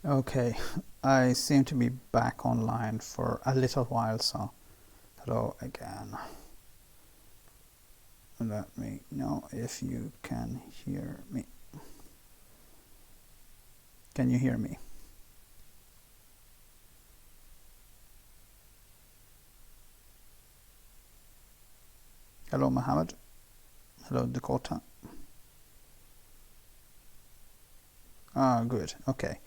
Okay, I seem to be back online for a little while, so hello again. Let me know if you can hear me. Can you hear me? Hello, Mohammed. Hello, Dakota. Ah, good. Okay.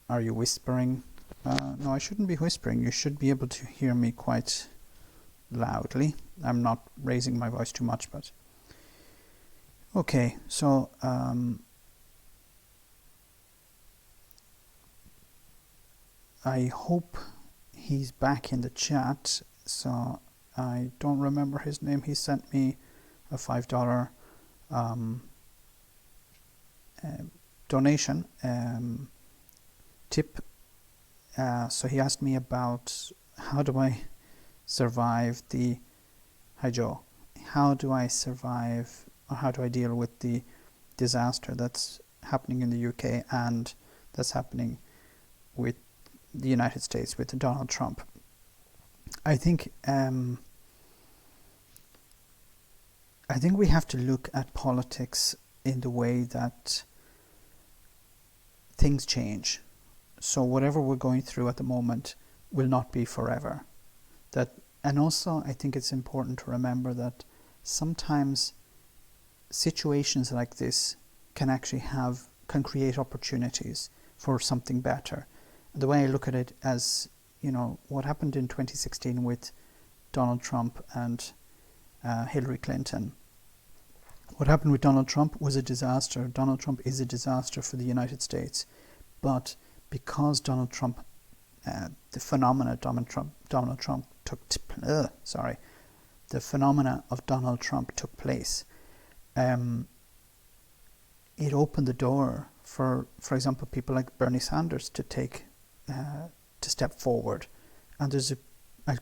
Are you whispering? No, I shouldn't be whispering. You should be able to hear me quite loudly. I'm not raising my voice too much, but okay. So I hope he's back in the chat. So I don't remember his name. He sent me a $5 donation tip. So he asked me about how do I survive the... Hi Joe. How do I survive, or how do I deal with the disaster that's happening in the UK and that's happening with the United States with Donald Trump? I think we have to look at politics in the way that things change. So whatever we're going through at the moment will not be forever. And also I think it's important to remember that sometimes situations like this can create opportunities for something better. The way I look at it as, what happened in 2016 with Donald Trump and Hillary Clinton. What happened with Donald Trump was a disaster. Donald Trump is a disaster for the United States. But because Donald Trump, the phenomena of Donald Trump took place, it opened the door for example, people like Bernie Sanders to step forward. And there's a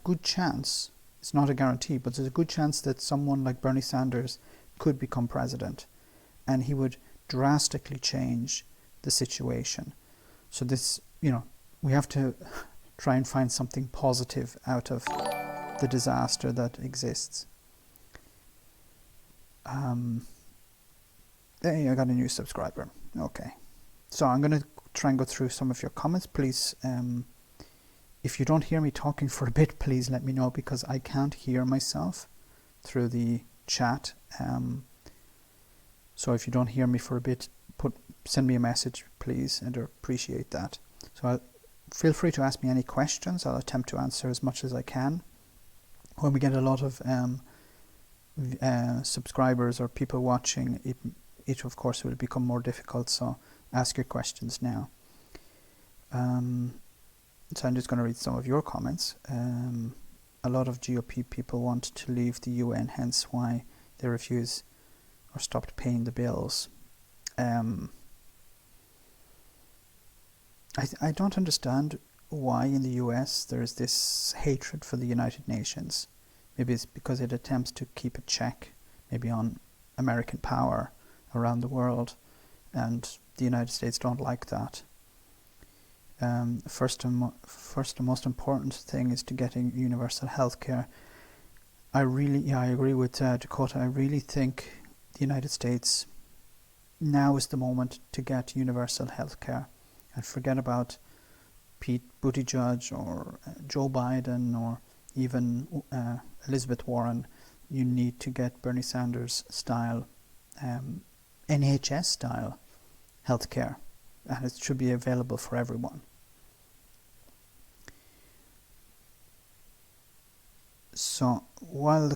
good chance, it's not a guarantee, but there's a good chance that someone like Bernie Sanders could become president, and he would drastically change the situation. So this, we have to try and find something positive out of the disaster that exists. Hey, I got a new subscriber. Okay. So I'm going to try and go through some of your comments. Please, if you don't hear me talking for a bit, please let me know, because I can't hear myself through the chat. So if you don't hear me for a bit, send me a message, please. I'd appreciate that. So feel free to ask me any questions. I'll attempt to answer as much as I can. When we get a lot of subscribers or people watching, it of course will become more difficult. So ask your questions now. So I'm just going to read some of your comments. A lot of GOP people want to leave the UN, hence why they refuse or stopped paying the bills. I don't understand why in the US there's this hatred for the United Nations. Maybe it's because it attempts to keep a check maybe on American power around the world, and the United States don't like that. First and most important thing is to getting universal health care. I agree with Dakota. I really think the United States, now is the moment to get universal health care, and forget about Pete Buttigieg or Joe Biden or even Elizabeth Warren. You need to get Bernie Sanders style, NHS style healthcare, and it should be available for everyone. So while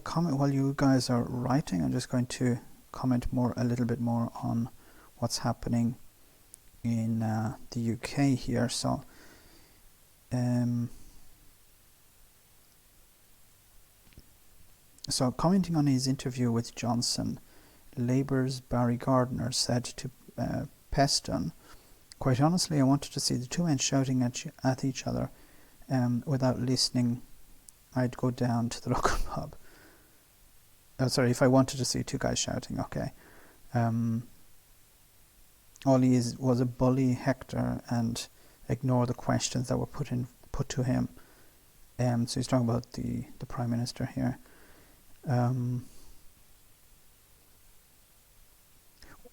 you guys are writing, I'm just going to comment a little bit more on what's happening in the UK here. So commenting on his interview with Johnson, Labour's Barry Gardiner said to Peston, "Quite honestly, I wanted to see the two men shouting at each other without listening. I'd go down to the local pub." Oh, sorry, if I wanted to see two guys shouting, okay. all he was a bully Hector and ignore the questions that were put to him. So he's talking about the Prime Minister here.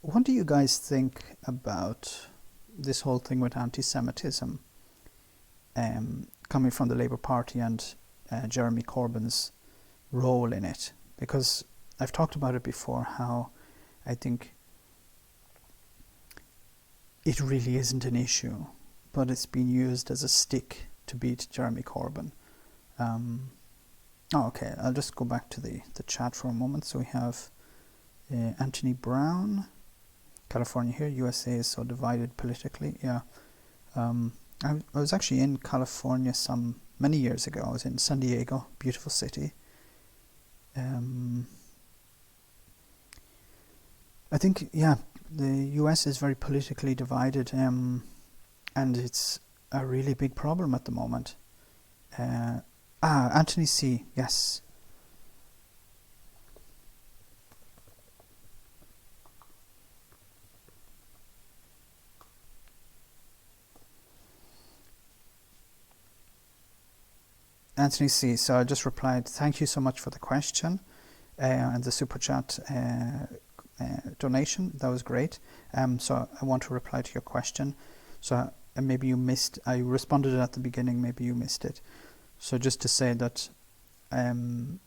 What do you guys think about this whole thing with anti-Semitism coming from the Labour Party and Jeremy Corbyn's role in it? Because I've talked about it before, how I think it really isn't an issue, but it's been used as a stick to beat Jeremy Corbyn. Okay, I'll just go back to the chat for a moment. So we have Anthony Brown, California here, USA is so divided politically. Yeah, I was actually in California many years ago. I was in San Diego, beautiful city. I think, yeah, the US is very politically divided, and it's a really big problem at the moment. Anthony C, yes. Anthony C, so I just replied, thank you so much for the question and the super chat donation. That was great. So I want to reply to your question. So maybe you missed, I responded at the beginning, maybe you missed it. So just to say that how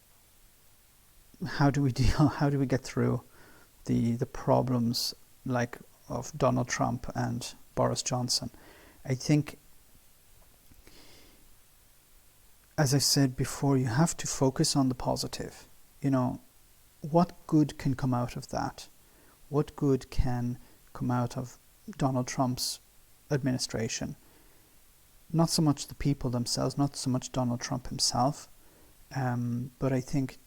do we get through the problems like of Donald Trump and Boris Johnson? I think, as I said before, you have to focus on the positive. You know, what good can come out of that? What good can come out of Donald Trump's administration? Not so much the people themselves, not so much Donald Trump himself, but I think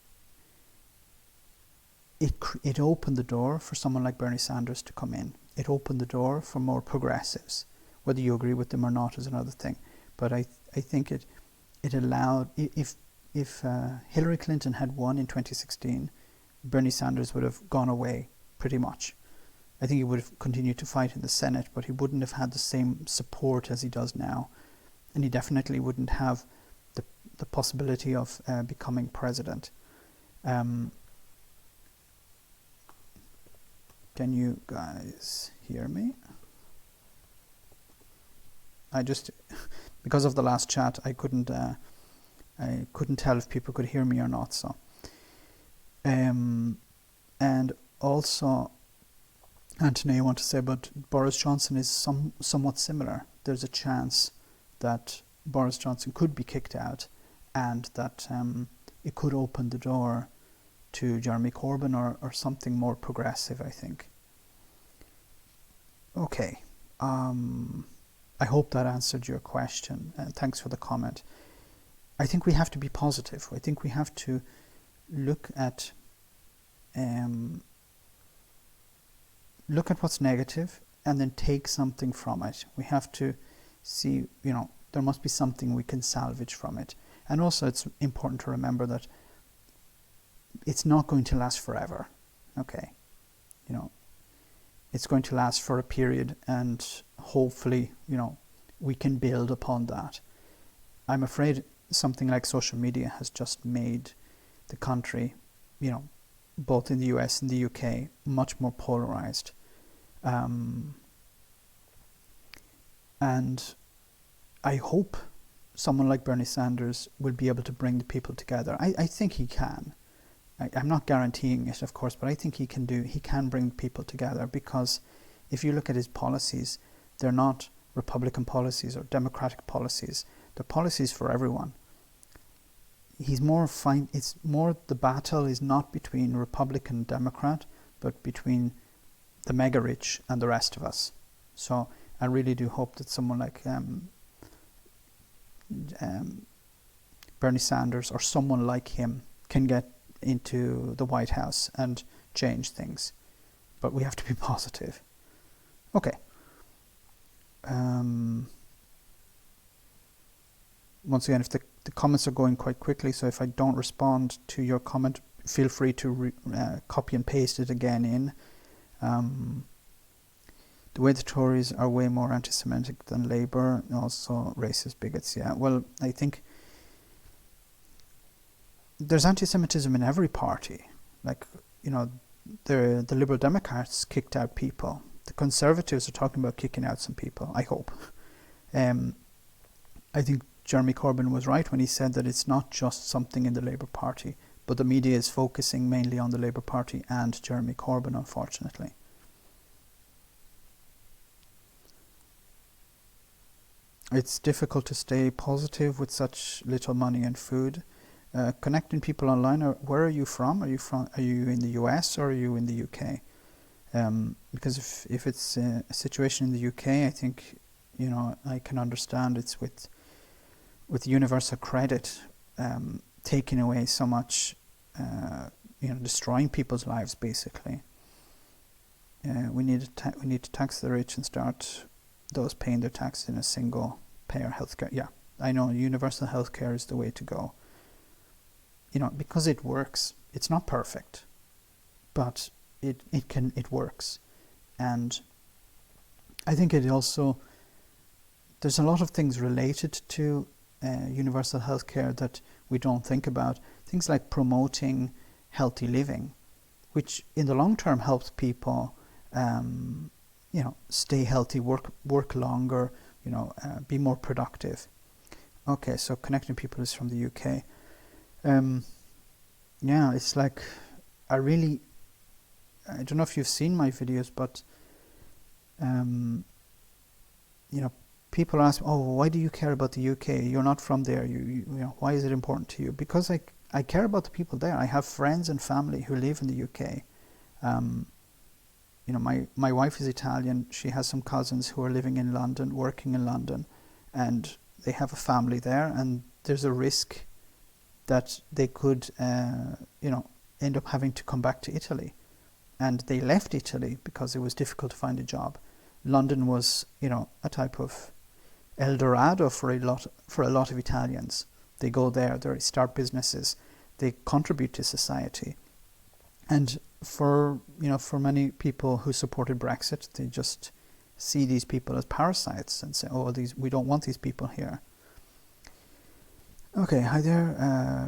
it opened the door for someone like Bernie Sanders to come in. It opened the door for more progressives. Whether you agree with them or not is another thing. But I think it allowed, if Hillary Clinton had won in 2016, Bernie Sanders would have gone away pretty much. I think he would have continued to fight in the Senate, but he wouldn't have had the same support as he does now. And he definitely wouldn't have the possibility of becoming president. Can you guys hear me? I just, because of the last chat, I couldn't tell if people could hear me or not. So, and also, Anthony, I want to say about Boris Johnson is somewhat similar. There's a chance that Boris Johnson could be kicked out, and that it could open the door to Jeremy Corbyn or something more progressive, I think. Okay. I hope that answered your question. Thanks for the comment. I think we have to be positive. I think we have to look at what's negative and then take something from it. We have to see, there must be something we can salvage from it. And also it's important to remember that it's not going to last forever. Okay. It's going to last for a period, and hopefully, we can build upon that. I'm afraid something like social media has just made the country, both in the US and the UK, much more polarized. And I hope someone like Bernie Sanders will be able to bring the people together. I think he can. I'm not guaranteeing it, of course, but I think he can bring people together, because if you look at his policies, they're not Republican policies or Democratic policies. They're policies for everyone. It's more the battle is not between Republican and Democrat, but between the mega rich and the rest of us. So I really do hope that someone like Bernie Sanders or someone like him can get into the White House and change things. But we have to be positive. Okay. Once again, if the comments are going quite quickly, so if I don't respond to your comment, feel free to copy and paste it again in. The way the Tories are way more anti-Semitic than Labour, also racist bigots. Yeah, well, I think there's anti-Semitism in every party. Like, the Liberal Democrats kicked out people. The Conservatives are talking about kicking out some people, I hope. I think Jeremy Corbyn was right when he said that it's not just something in the Labour Party, but the media is focusing mainly on the Labour Party and Jeremy Corbyn, unfortunately. It's difficult to stay positive with such little money and food. Connecting people online. Where are you from? Are you in the US or are you in the UK? Because if it's a situation in the UK, I think I can understand it's with universal credit taking away so much, destroying people's lives basically. We need to tax the rich and start those paying their taxes in a single payer healthcare. Yeah, I know universal healthcare is the way to go. Because it works. It's not perfect, but it works. And I think it also, there's a lot of things related to universal healthcare that we don't think about. Things like promoting healthy living, which in the long term helps people stay healthy, work longer, be more productive. Okay, so connecting people is from the UK. It's like I don't know if you've seen my videos, but people ask, oh, why do you care about the UK? You're not from there. Why is it important to you? Because I care about the people there. I have friends and family who live in the UK. My wife is Italian. She has some cousins who are living in London, working in London, and they have a family there. And there's a risk that they could, end up having to come back to Italy. And they left Italy because it was difficult to find a job. London was, a type of El Dorado for a lot of Italians. They go there, they start businesses, they contribute to society. And for many people who supported Brexit, they just see these people as parasites and say, oh, we don't want these people here. Okay, hi there.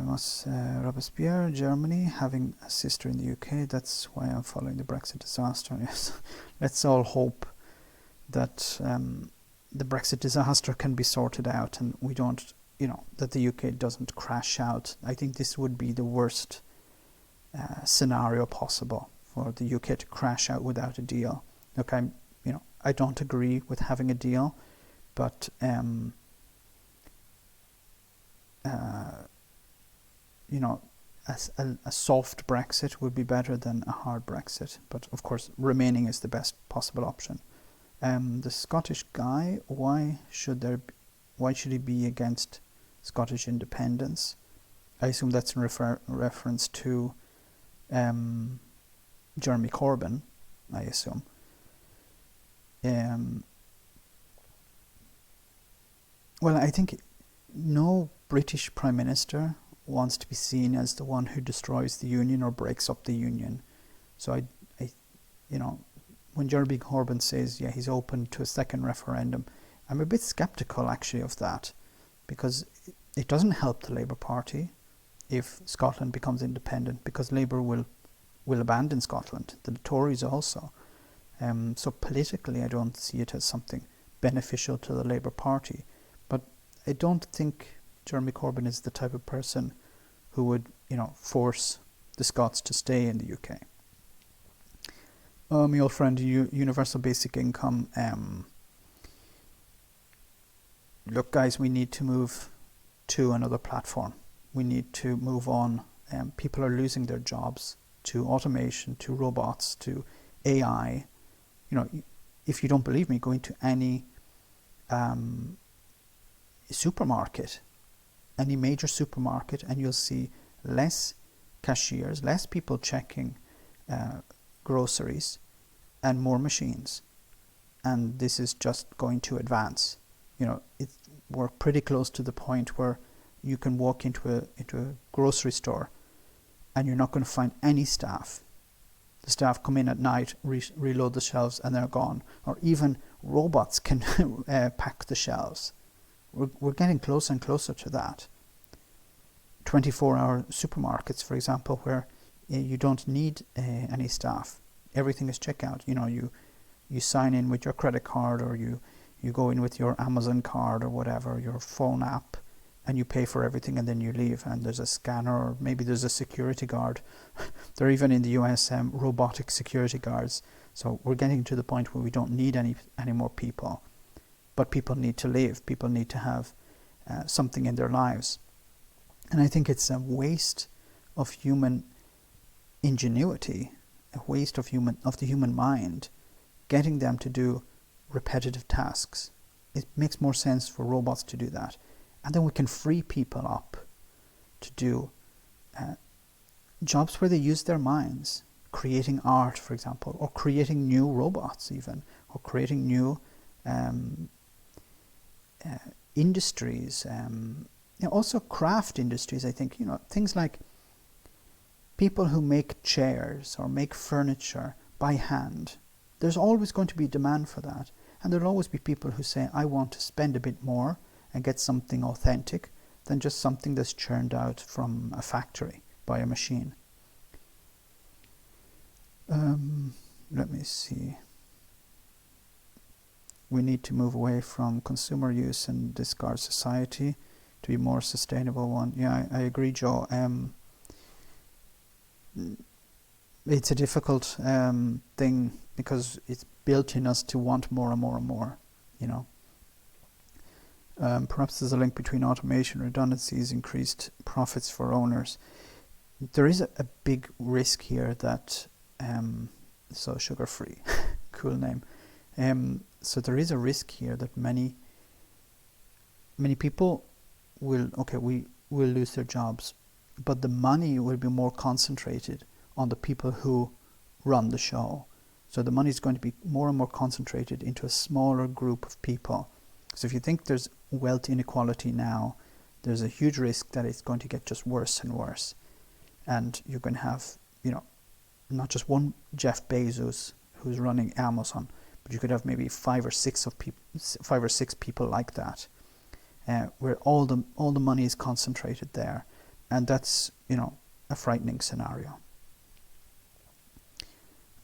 Was Robespierre, Germany, having a sister in the UK? That's why I'm following the Brexit disaster. Yes, let's all hope that the Brexit disaster can be sorted out, and we don't, that the UK doesn't crash out. I think this would be the worst scenario possible, for the UK to crash out without a deal. Look, I don't agree with having a deal, but a soft Brexit would be better than a hard Brexit. But of course, remaining is the best possible option. The Scottish guy, why should he be against Scottish independence? I assume that's in reference to Jeremy Corbyn, I assume. Well, I think no British Prime Minister wants to be seen as the one who destroys the union or breaks up the union. So when Jeremy Corbyn says, he's open to a second referendum, I'm a bit sceptical actually of that, because it doesn't help the Labour Party if Scotland becomes independent, because Labour will abandon Scotland, the Tories also. So politically I don't see it as something beneficial to the Labour Party. But I don't think Jeremy Corbyn is the type of person who would, force the Scots to stay in the UK. My old friend, universal basic income. Look, guys, we need to move to another platform. We need to move on. People are losing their jobs to automation, to robots, to AI. If you don't believe me, go into any supermarket, any major supermarket, and you'll see less cashiers, less people checking groceries, and more machines. And this is just going to advance. We're pretty close to the point where you can walk into a grocery store and you're not going to find any staff. The staff come in at night, reload the shelves, and they're gone. Or even robots can pack the shelves. We're getting closer and closer to that. 24-hour supermarkets, for example, where you don't need any staff. Everything is checkout. You sign in with your credit card, or you go in with your Amazon card or whatever, your phone app, and you pay for everything, and then you leave, and there's a scanner, or maybe there's a security guard. There are even in the US robotic security guards. So we're getting to the point where we don't need any more people. But people need to live. People need to have something in their lives. And I think it's a waste of human ingenuity, a waste of the human mind, getting them to do repetitive tasks. It makes more sense for robots to do that. And then we can free people up to do jobs where they use their minds, creating art, for example, or creating new robots even, or creating new industries, also craft industries. I think, things like people who make chairs or make furniture by hand. There's always going to be demand for that. And there'll always be people who say, I want to spend a bit more and get something authentic than just something that's churned out from a factory by a machine. Let me see. We need to move away from consumer use and discard society to be more sustainable one. Yeah, I agree, Joe. It's a difficult thing because it's built in us to want more and more and more, Perhaps there's a link between automation, redundancies, increased profits for owners. There is a big risk here that, so sugar-free, cool name. So there is a risk here that many people will lose their jobs, but the money will be more concentrated on the people who run the show. So the money is going to be more and more concentrated into a smaller group of people. So if you think there's wealth inequality now, there's a huge risk that it's going to get just worse and worse. And you're going to have, not just one Jeff Bezos who's running Amazon, but you could have maybe five or six people like that, where all the money is concentrated there. And that's, a frightening scenario.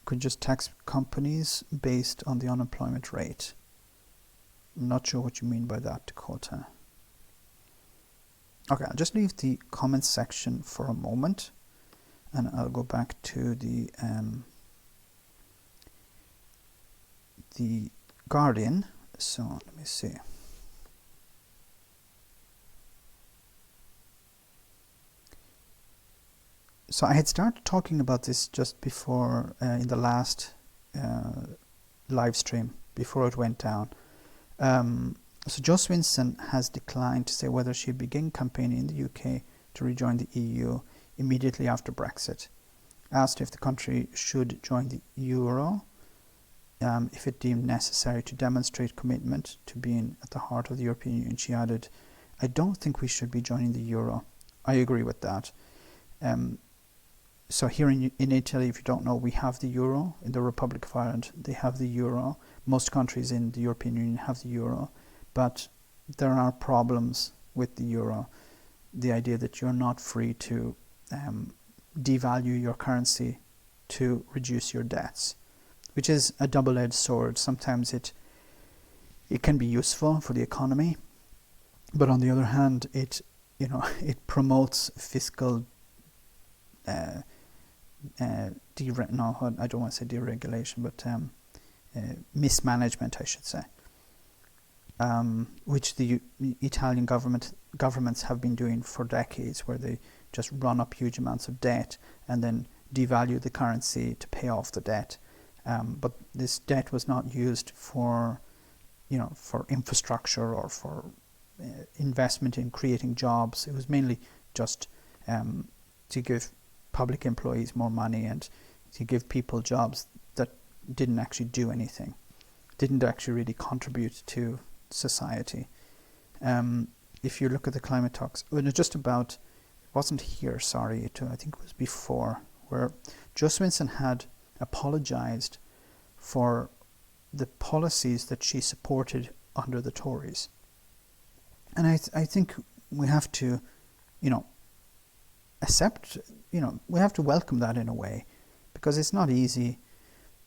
Could just tax companies based on the unemployment rate. I'm not sure what you mean by that, Dakota. Okay, I'll just leave the comments section for a moment, and I'll go back to the Guardian. So let me see. So I had started talking about this just before in the last live stream before it went down. So Jo Swinson has declined to say whether she'll begin campaigning in the UK to rejoin the EU immediately after Brexit. Asked if the country should join the Euro, if it deemed necessary to demonstrate commitment to being at the heart of the European Union, she added, I don't think we should be joining the Euro. I agree with that. So here in Italy, if you don't know, we have the Euro. In the Republic of Ireland, they have the Euro. Most countries in the European Union have the Euro. But there are problems with the Euro. The idea that you're not free to devalue your currency to reduce your debts, which is a double-edged sword. Sometimes it can be useful for the economy, but on the other hand, it promotes fiscal I don't want to say deregulation, but mismanagement, I should say, which the Italian governments have been doing for decades, where they just run up huge amounts of debt and then devalue the currency to pay off the debt. But this debt was not used for infrastructure or for investment in creating jobs. It was mainly just to give public employees more money and to give people jobs that didn't actually do anything, didn't actually really contribute to society. If you look at the climate talks, it wasn't here, sorry, I think it was before, where Jo Swinson had apologised for the policies that she supported under the Tories. And I think we have to, accept, we have to welcome that in a way, because it's not easy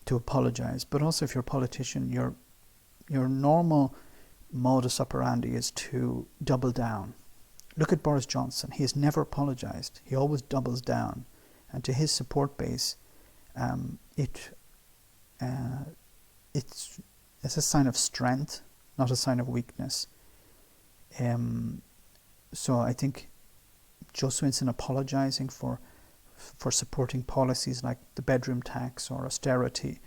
to apologise. But also, if you're a politician, your normal modus operandi is to double down. Look at Boris Johnson. He has never apologised. He always doubles down. And to his support base, it's a sign of strength, not a sign of weakness. So I think Joe Swinson apologising for supporting policies like the bedroom tax or austerity,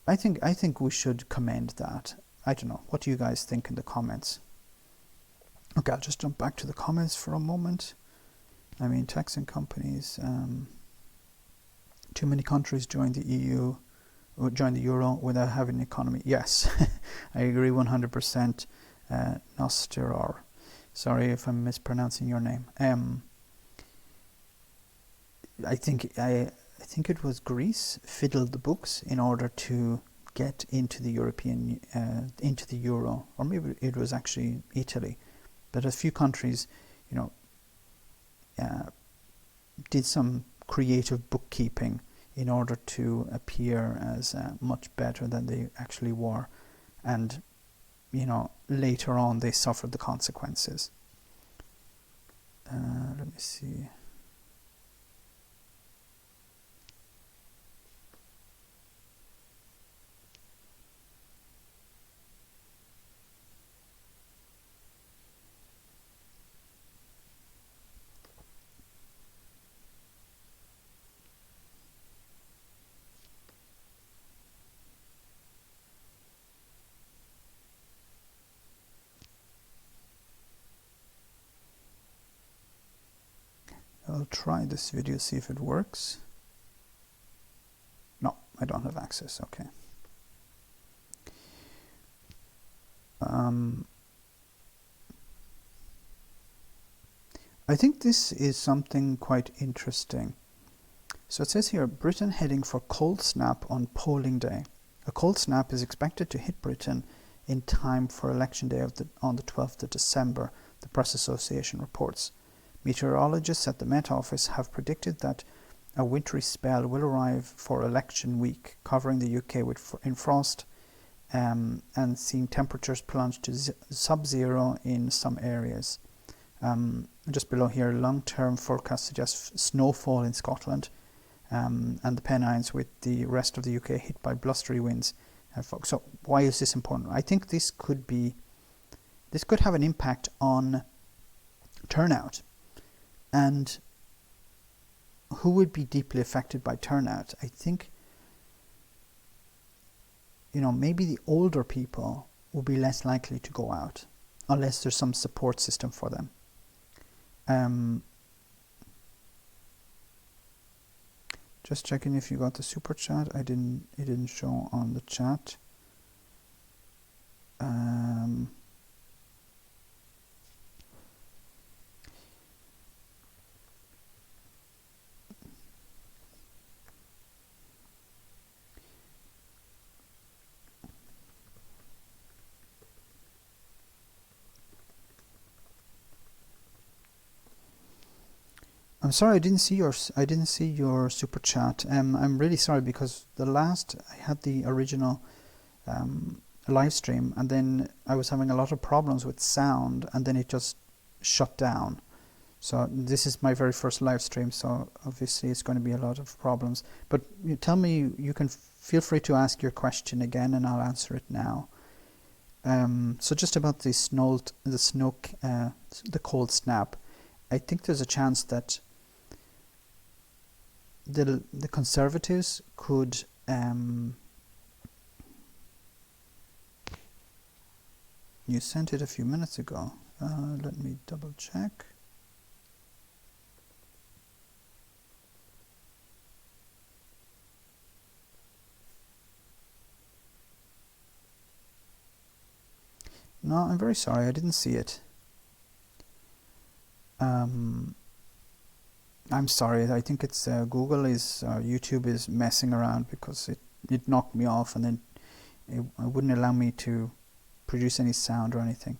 I think we should commend that. I don't know. What do you guys think in the comments? Okay, I'll just jump back to the comments for a moment. I mean, taxing companies. Too many countries join the EU, or join the euro without having an economy. Yes, I agree 100%. Nosteror. Sorry if I'm mispronouncing your name. I think it was Greece fiddled the books in order to get into the into the euro, or maybe it was actually Italy. But a few countries, did some creative bookkeeping in order to appear as much better than they actually were, and later on they suffered the consequences. Let me see. I'll try this video, see if it works. No, I don't have access. Okay. I think this is something quite interesting. So it says here, Britain heading for cold snap on polling day. A cold snap is expected to hit Britain in time for election day on the 12th of December, the Press Association reports. Meteorologists at the Met Office have predicted that a wintry spell will arrive for election week, covering the UK in frost and seeing temperatures plunge to sub-zero in some areas. Just below here, long-term forecast suggests snowfall in Scotland and the Pennines, with the rest of the UK hit by blustery winds. So why is this important? I think this could have an impact on turnout. And who would be deeply affected by turnout? I think, maybe the older people will be less likely to go out unless there's some support system for them. Just checking if you got the super chat. It didn't show on the chat. I'm sorry, I didn't see your super chat. I'm really sorry, because I had the original live stream, and then I was having a lot of problems with sound, and then it just shut down. So this is my very first live stream, so obviously it's going to be a lot of problems. But you tell me, you can feel free to ask your question again, and I'll answer it now. So just about the cold snap, I think there's a chance that the Conservatives could you sent it a few minutes ago. Let me double check. No, I'm very sorry, I didn't see it. I'm sorry. I think it's YouTube is messing around because it knocked me off, and then it wouldn't allow me to produce any sound or anything.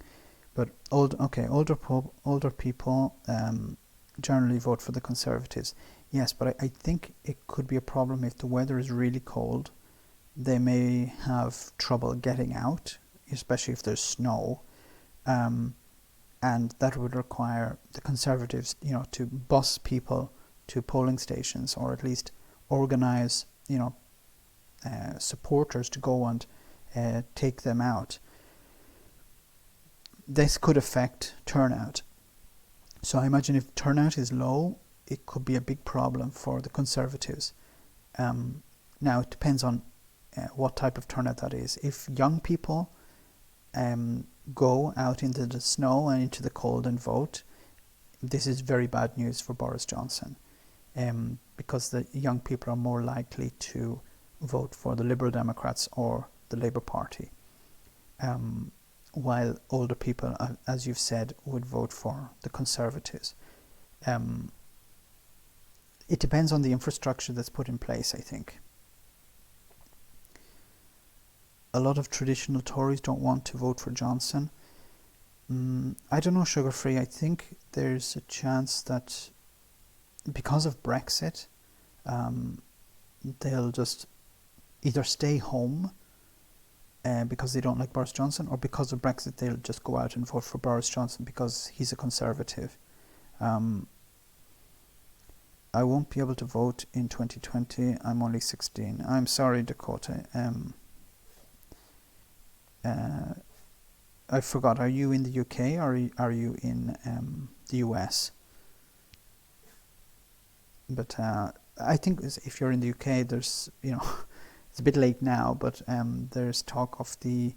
But older people generally vote for the Conservatives. Yes, but I think it could be a problem if the weather is really cold. They may have trouble getting out, especially if there's snow. And that would require the Conservatives, to bus people to polling stations, or at least organize, supporters to go and take them out. This could affect turnout. So I imagine if turnout is low, it could be a big problem for the Conservatives. Now, it depends on what type of turnout that is. If young people go out into the snow and into the cold and vote, this is very bad news for Boris Johnson, because the young people are more likely to vote for the Liberal Democrats or the Labour Party, while older people, as you've said, would vote for the Conservatives. It depends on the infrastructure that's put in place, I think. A lot of traditional Tories don't want to vote for Johnson. I don't know, Sugar Free. I think there's a chance that because of Brexit, they'll just either stay home because they don't like Boris Johnson, or because of Brexit, they'll just go out and vote for Boris Johnson because he's a Conservative. I won't be able to vote in 2020. I'm only 16. I'm sorry, Dakota. I forgot. Are you in the UK, or are you in the US? But I think if you're in the UK, there's it's a bit late now, but there's talk of the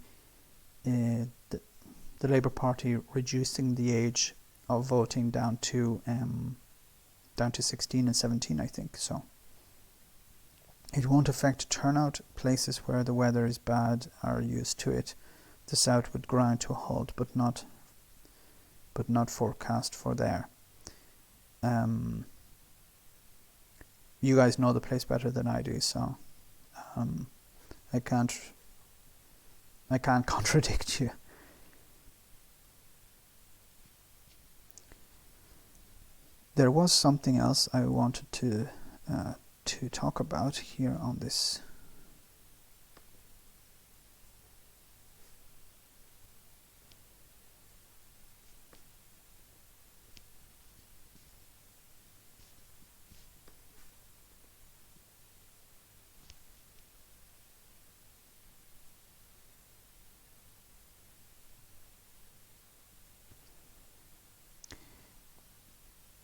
Labour Party reducing the age of voting down to 16 and 17, I think. So it won't affect turnout. Places where the weather is bad are used to it. The south would grind to a halt, but not forecast for there. You guys know the place better than I do, so I can't contradict you. There was something else I wanted to talk about here on this.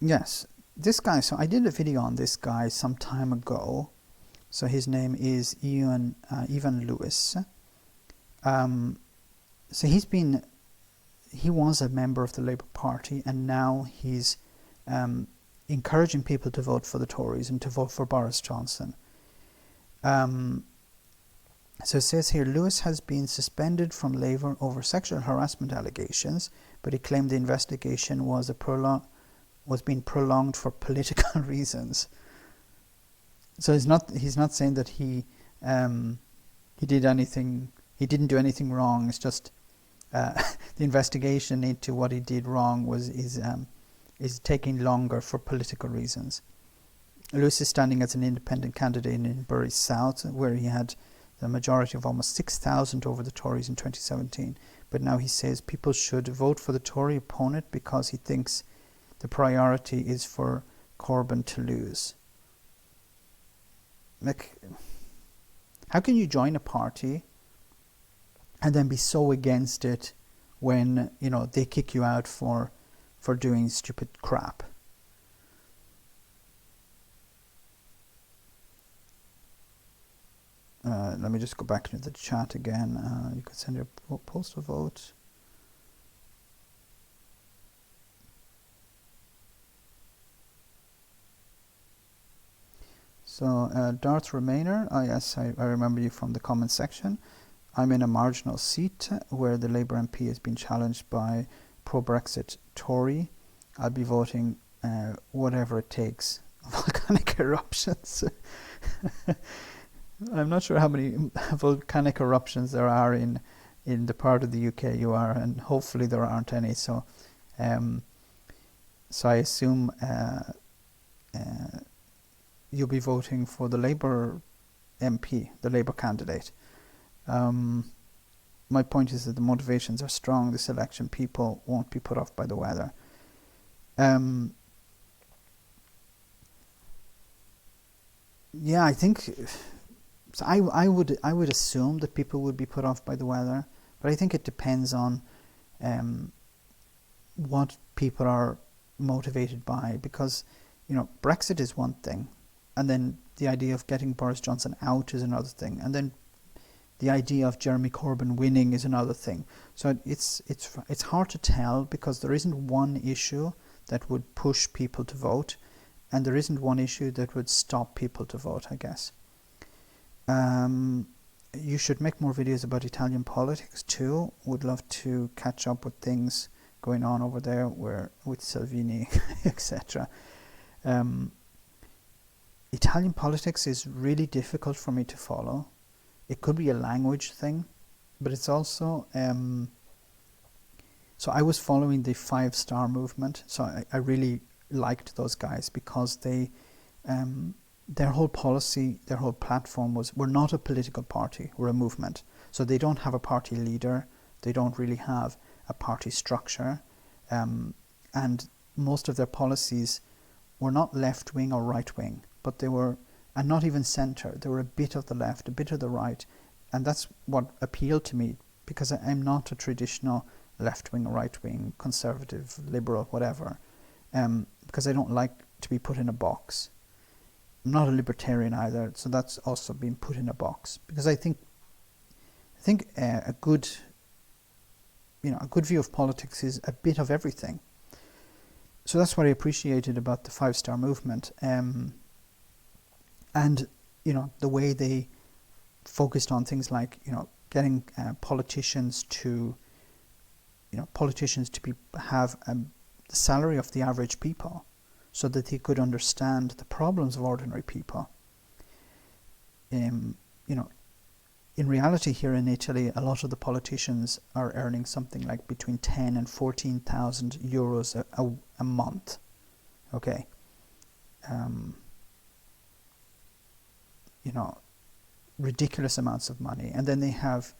Yes, this guy, so I did a video on this guy some time ago. So his name is Evan Lewis. So he was a member of the Labour Party, and now he's encouraging people to vote for the Tories and to vote for Boris Johnson. So it says here, Lewis has been suspended from Labour over sexual harassment allegations, but he claimed the investigation was being prolonged for political reasons. So he's not saying that he didn't do anything wrong. It's just the investigation into what he did wrong is taking longer for political reasons. Lewis is standing as an independent candidate in Bury South, where he had the majority of almost 6,000 over the Tories in 2017. But now he says people should vote for the Tory opponent because he thinks the priority is for Corbyn to lose. Like, how can you join a party and then be so against it when they kick you out for doing stupid crap? Let me just go back to the chat again. You can send your postal vote. So Darth Remainer, yes, I remember you from the comment section. I'm in a marginal seat where the Labour MP has been challenged by pro-Brexit Tory. I'll be voting whatever it takes. Volcanic eruptions. I'm not sure how many volcanic eruptions there are in the part of the UK you are, and hopefully there aren't any. So, so I assume you'll be voting for the Labour MP, the Labour candidate. My point is that the motivations are strong this election. People won't be put off by the weather. Yeah, I think so. I would assume that people would be put off by the weather, but I think it depends on what people are motivated by, because Brexit is one thing, and then the idea of getting Boris Johnson out is another thing, and then the idea of Jeremy Corbyn winning is another thing. So it's hard to tell, because there isn't one issue that would push people to vote, and there isn't one issue that would stop people to vote, I guess. You should make more videos about Italian politics too. Would love to catch up with things going on over there, with Salvini, etc. Italian politics is really difficult for me to follow. It could be a language thing, but it's also... so I was following the 5-star movement, so I really liked those guys, because they... their whole policy, their whole platform was, we're not a political party, we're a movement. So they don't have a party leader, they don't really have a party structure, and most of their policies were not left-wing or right-wing, but they were, and not even centre, they were a bit of the left, a bit of the right, and that's what appealed to me, because I'm not a traditional left-wing, right-wing, conservative, liberal, whatever, because I don't like to be put in a box. I'm not a libertarian either, so that's also been put in a box, because I think a good view of politics is a bit of everything. So that's what I appreciated about the 5-star movement, and the way they focused on things like getting politicians to have the salary of the average people, so that they could understand the problems of ordinary people. In reality, here in Italy, a lot of the politicians are earning something like between 10 and 14,000 euros a month. Okay. Ridiculous amounts of money. And then they have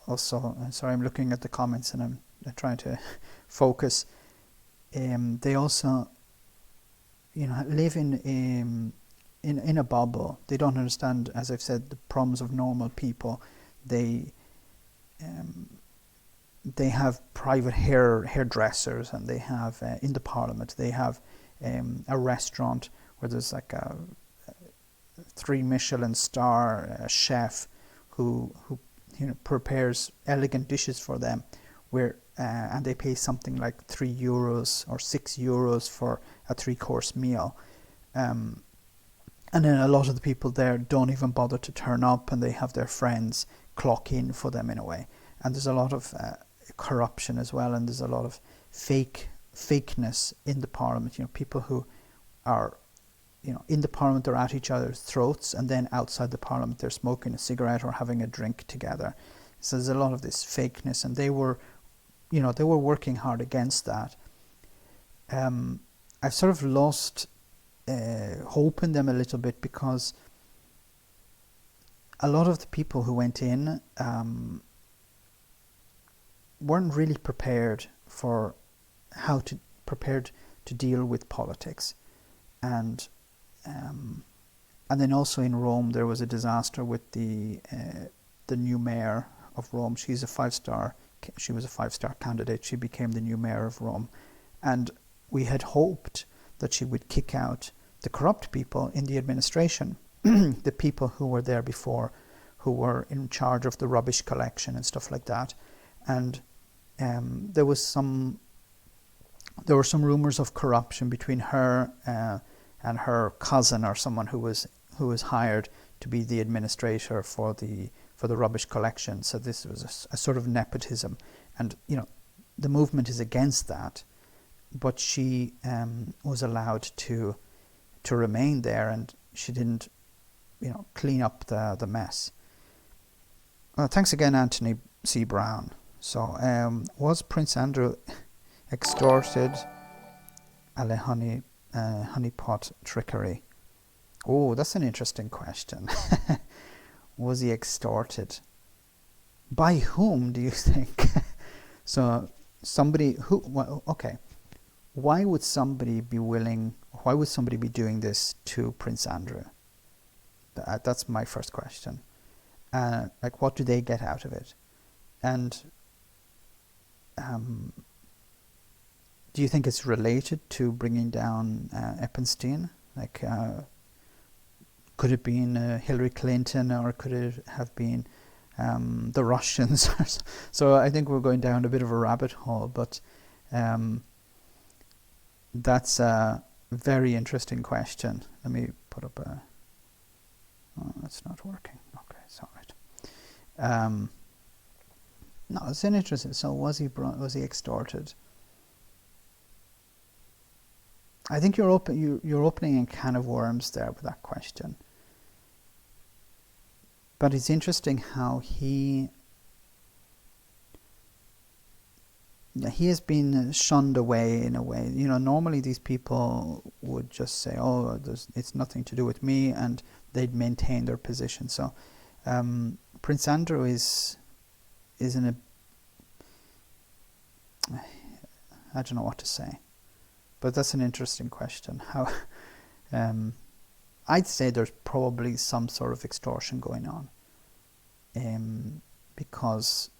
also, sorry, I'm looking at the comments and I'm trying to focus. They also, live in a bubble. They don't understand, as I've said, the problems of normal people. They have private hairdressers, and they have in the parliament they have a restaurant where there's like a 3 Michelin star chef who prepares elegant dishes for them, and they pay something like €3 or €6 for a 3-course meal. And then a lot of the people there don't even bother to turn up, and they have their friends clock in for them in a way. And there's a lot of corruption as well, and there's a lot of fakeness in the parliament. People who are, in the parliament they're at each other's throats, and then outside the parliament they're smoking a cigarette or having a drink together. So there's a lot of this fakeness, and they were working hard against that. I've sort of lost hope in them a little bit, because a lot of the people who went in weren't really prepared to deal with politics, and then also in Rome there was a disaster with the new mayor of Rome. She was a 5-star candidate. She became the new mayor of Rome, and we had hoped that she would kick out the corrupt people in the administration, the people who were there before, who were in charge of the rubbish collection and stuff like that. And there were some rumors of corruption between her and her cousin, or someone who was hired to be the administrator for the rubbish collection. So this was a sort of nepotism, and the movement is against that. but she was allowed to remain there, and she didn't, clean up the mess. Thanks again, Anthony C. Brown. So, was Prince Andrew extorted? A honeypot trickery. Oh, that's an interesting question. Was he extorted? By whom, do you think? So, somebody who... Well, okay. Why would somebody be doing this to Prince Andrew? That's my first question. What do they get out of it? And do you think it's related to bringing down Epstein? Could it have been Hillary Clinton, or could it have been the Russians? So I think we're going down a bit of a rabbit hole, but that's a very interesting question. Let me put up a... Oh, it's not working. Okay, it's all right. No, it's an interesting. So was he extorted? I think you're opening a can of worms there with that question. But it's interesting how he has been shunned away in a way. Normally these people would just say, "Oh, it's nothing to do with me," and they'd maintain their position. So Prince Andrew is in a... I don't know what to say. But that's an interesting question. How I'd say there's probably some sort of extortion going on, because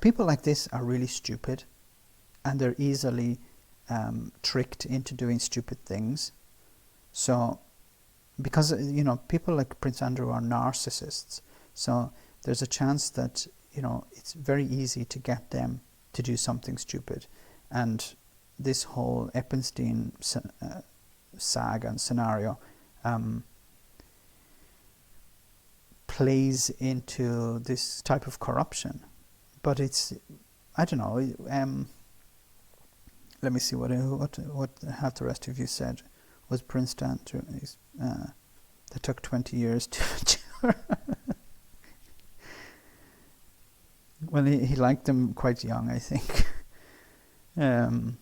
people like this are really stupid, and they're easily tricked into doing stupid things. So, because people like Prince Andrew are narcissists, so there's a chance that it's very easy to get them to do something stupid. And this whole Epstein saga and scenario plays into this type of corruption. But it's, I don't know, let me see what have the rest of you said. Was Prince Andrew, that took 20 years to mature. Well, he liked them quite young, I think. Under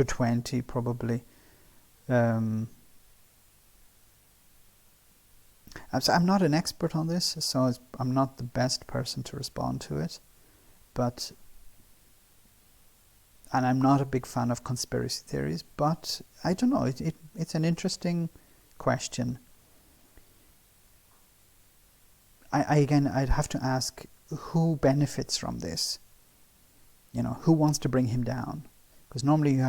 20, probably. I'm not an expert on this, so I'm not the best person to respond to it. And I'm not a big fan of conspiracy theories, but I don't know, it's an interesting question. I'd have to ask, who benefits from this? Who wants to bring him down? Because normally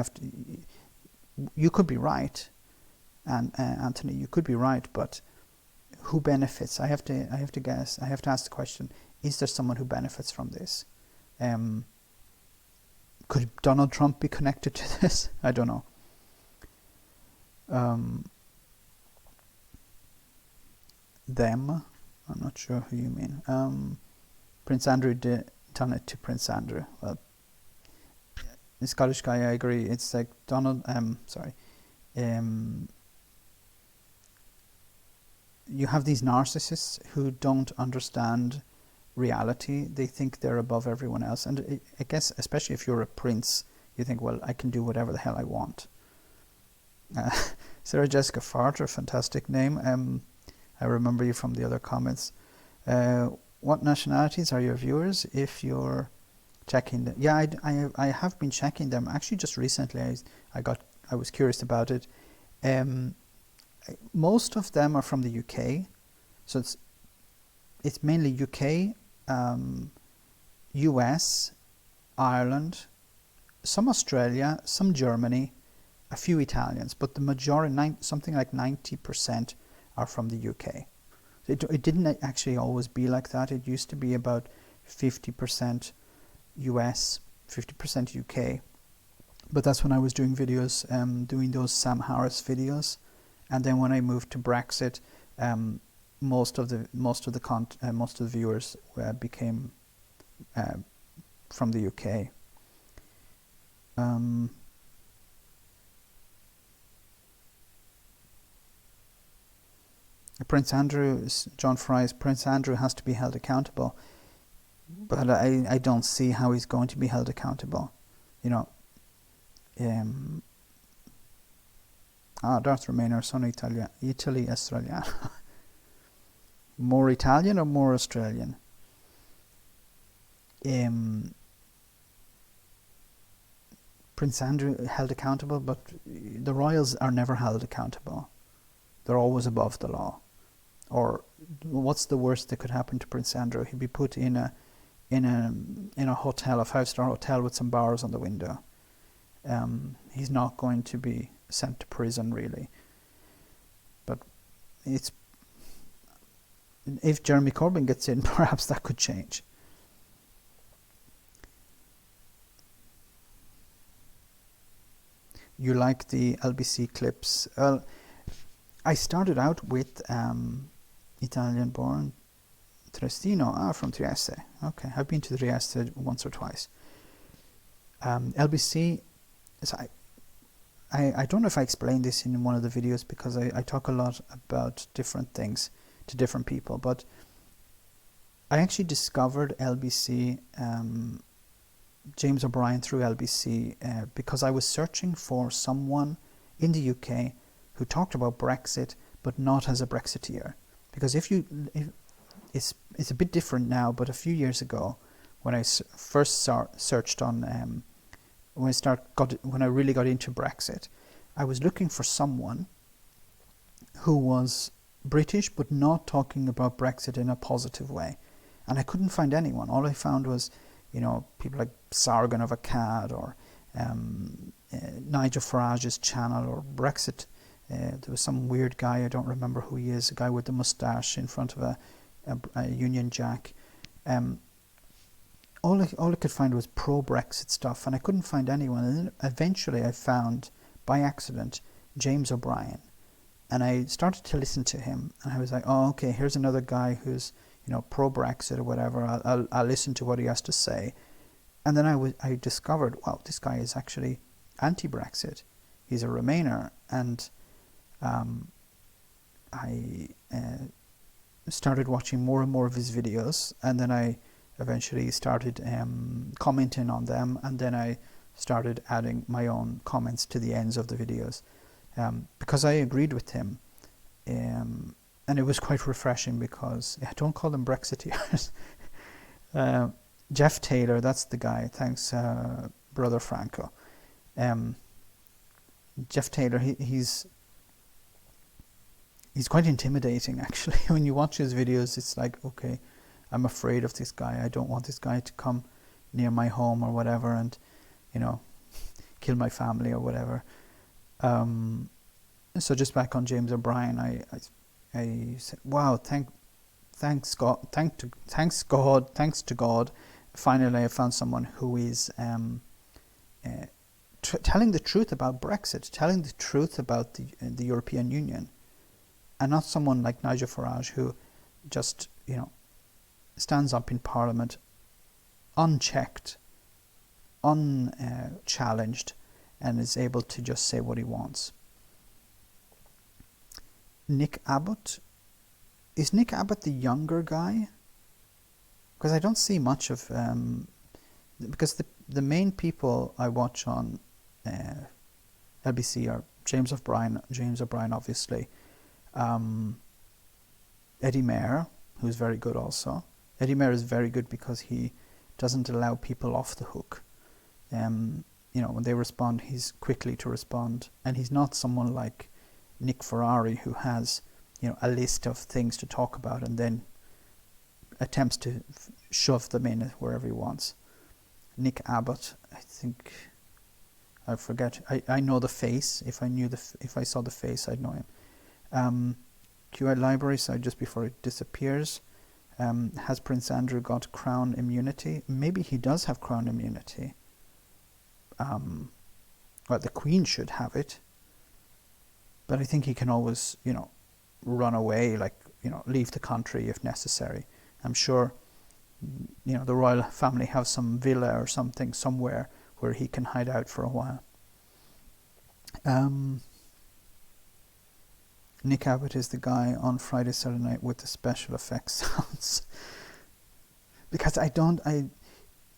you could be right, and Anthony, you could be right, but who benefits? I have to guess. I have to ask the question: is there someone who benefits from this? Could Donald Trump be connected to this? I don't know. Them? I'm not sure who you mean. Prince Andrew done it to Prince Andrew. Well, the Scottish guy, I agree. It's like Donald. You have these narcissists who don't understand reality. They think they're above everyone else, and I guess especially if you're a prince, you think, well, I can do whatever the hell I want. Sarah Jessica Farter, fantastic name. I remember you from the other comments. What nationalities are your viewers? If you're checking them, yeah, I have been checking them. Actually, just recently, I was curious about it. Most of them are from the UK, so it's mainly UK, US, Ireland, some Australia, some Germany, a few Italians, but the majority, something like 90%, are from the UK. It didn't actually always be like that. It used to be about 50% US, 50% UK. But that's when I was doing videos, doing those Sam Harris videos, and then when I moved to Brexit, most of the viewers became from the UK. Prince Andrew, John Fry's Prince Andrew has to be held accountable, but I don't see how he's going to be held accountable. Darth Remainer, sono Italy Australiano. More Italian or more Australian? Prince Andrew held accountable, but the royals are never held accountable. They're always above the law. Or what's the worst that could happen to Prince Andrew? He'd be put in a hotel, a 5-star hotel with some bars on the window. He's not going to be sent to prison, really. But if Jeremy Corbyn gets in, perhaps that could change. You like the LBC clips? Well, I started out with Italian-born Triestino, from Trieste. Okay, I've been to Trieste once or twice. LBC, I don't know if I explained this in one of the videos, because I talk a lot about different things to different people, but I actually discovered LBC, James O'Brien, through LBC, because I was searching for someone in the UK who talked about Brexit, but not as a Brexiteer. Because it's a bit different now, but a few years ago, when I first searched on, when I really got into Brexit, I was looking for someone who was British, but not talking about Brexit in a positive way. And I couldn't find anyone. All I found was, people like Sargon of Akkad, or Nigel Farage's channel, or Brexit. There was some weird guy, I don't remember who he is, a guy with the moustache in front of a Union Jack. All I could find was pro-Brexit stuff, and I couldn't find anyone. And then eventually I found, by accident, James O'Brien. And I started to listen to him, and I was like, oh, okay, here's another guy who's, pro-Brexit or whatever. I'll listen to what he has to say. And then I discovered, wow, this guy is actually anti-Brexit. He's a Remainer. And I started watching more and more of his videos, and then I eventually started commenting on them, and then I started adding my own comments to the ends of the videos, because I agreed with him, and it was quite refreshing, because I don't call them Brexiteers. Jeff Taylor, that's the guy. Thanks, Brother Franco. Jeff Taylor, he's quite intimidating, actually. When you watch his videos, it's like, okay, I'm afraid of this guy. I don't want this guy to come near my home or whatever, and kill my family or whatever. So just back on James O'Brien, I said, wow, thanks to God. Finally, I found someone who is telling the truth about Brexit, telling the truth about the European Union, and not someone like Nigel Farage, who just stands up in Parliament unchecked, unchallenged, and is able to just say what he wants. Nick Abbott. Is Nick Abbott the younger guy? Because I don't see much of... because the main people I watch on LBC are James O'Brien, obviously. Eddie Mair, who's very good also. Eddie Mair is very good because he doesn't allow people off the hook. When they respond, he's quickly to respond. And he's not someone like Nick Ferrari, who has, a list of things to talk about and then attempts to shove them in wherever he wants. Nick Abbott, I think, I forget. I know the face. If I saw the face, I'd know him. QI Library, so just before it disappears. Has Prince Andrew got crown immunity? Maybe he does have crown immunity. Well, the Queen should have it. But I think he can always, run away, leave the country if necessary. I'm sure the royal family have some villa or something somewhere where he can hide out for a while. Nick Abbott is the guy on Friday, Saturday night with the special effects sounds. Because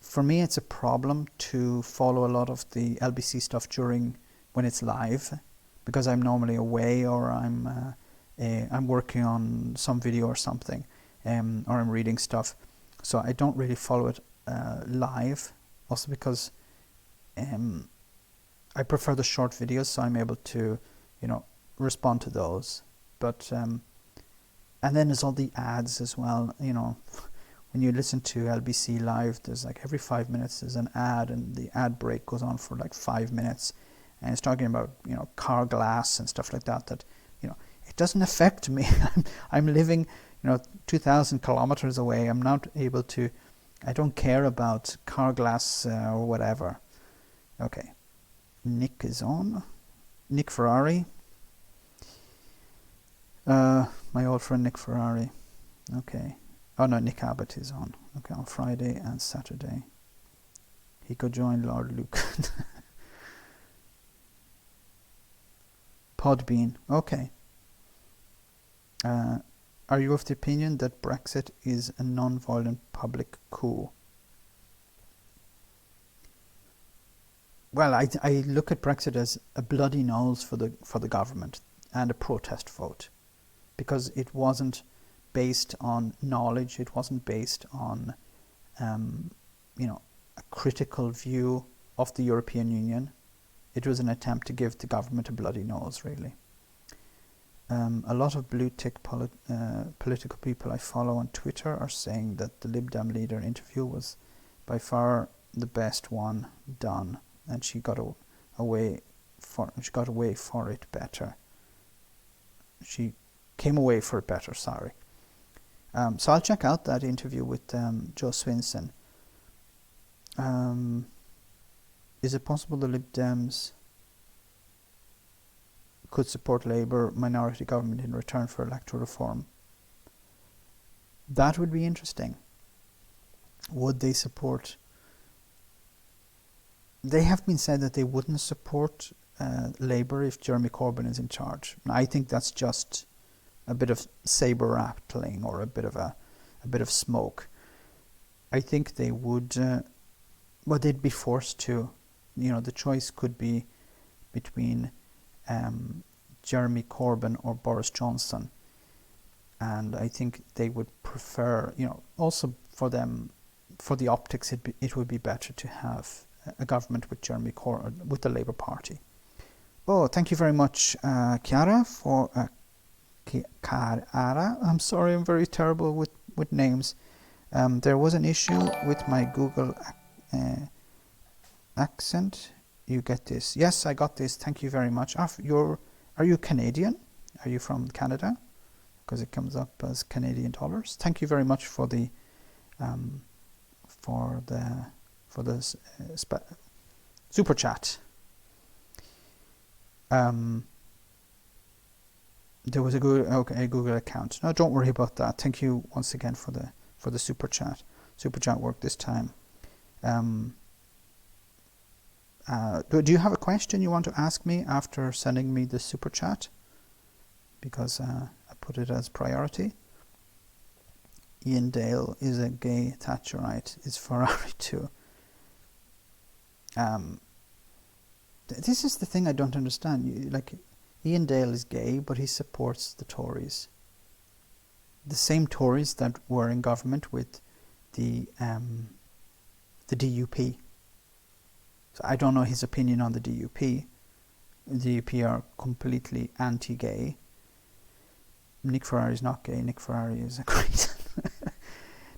for me, it's a problem to follow a lot of the LBC stuff when it's live, because I'm normally away, or I'm working on some video or something, or I'm reading stuff. So I don't really follow it live. Also because I prefer the short videos, so I'm able to, respond to those. But and then there's all the ads as well. When you listen to LBC live, there's like every 5 minutes there's an ad, and the ad break goes on for like 5 minutes, and it's talking about car glass and stuff like that. That it doesn't affect me. I'm living 2,000 kilometers away. I'm not able to. I don't care about car glass or whatever. Okay, Nick is on. Nick Ferrari. My old friend Nick Ferrari. Okay. Oh no, Nick Abbott is on. Okay, on Friday and Saturday. He could join Lord Luke. Podbean. Okay. Are you of the opinion that Brexit is a non-violent public coup? Well, I look at Brexit as a bloody nose for the government and a protest vote, because it wasn't based on knowledge. It wasn't based on a critical view of the European Union. It was an attempt to give the government a bloody nose, really. A lot of blue tick political people I follow on Twitter are saying that the Lib Dem leader interview was by far the best one done, and she got away for it better. She came away for it better. Sorry. So I'll check out that interview with Joe Swinson. Is it possible the Lib Dems could support Labour minority government in return for electoral reform? That would be interesting. Would they support? They have been said that they wouldn't support Labour if Jeremy Corbyn is in charge. I think that's just a bit of saber rattling, or a bit of smoke. I think they would, but they'd be forced to. The choice could be between Jeremy Corbyn or Boris Johnson, and I think they would prefer. Also for them, for the optics, it would be better to have a government with Jeremy Corbyn, with the Labour Party. Oh, thank you very much, Chiara, for. Cara. I'm sorry, I'm very terrible with names. There was an issue with my Google accent. You get this? Yes, I got this. Thank you very much. Are you Canadian? Are you from Canada? Because it comes up as Canadian dollars. Thank you very much for the super chat. There was a Google account. No, don't worry about that. Thank you once again for the super chat. Super chat worked this time. Do you have a question you want to ask me after sending me the super chat? Because I put it as priority. Ian Dale is a gay Thatcherite. Is Ferrari too? This is the thing I don't understand. Ian Dale is gay, but he supports the Tories. The same Tories that were in government with the DUP. So I don't know his opinion on the DUP. The DUP are completely anti-gay. Nick Ferrari is not gay. Nick Ferrari is a great...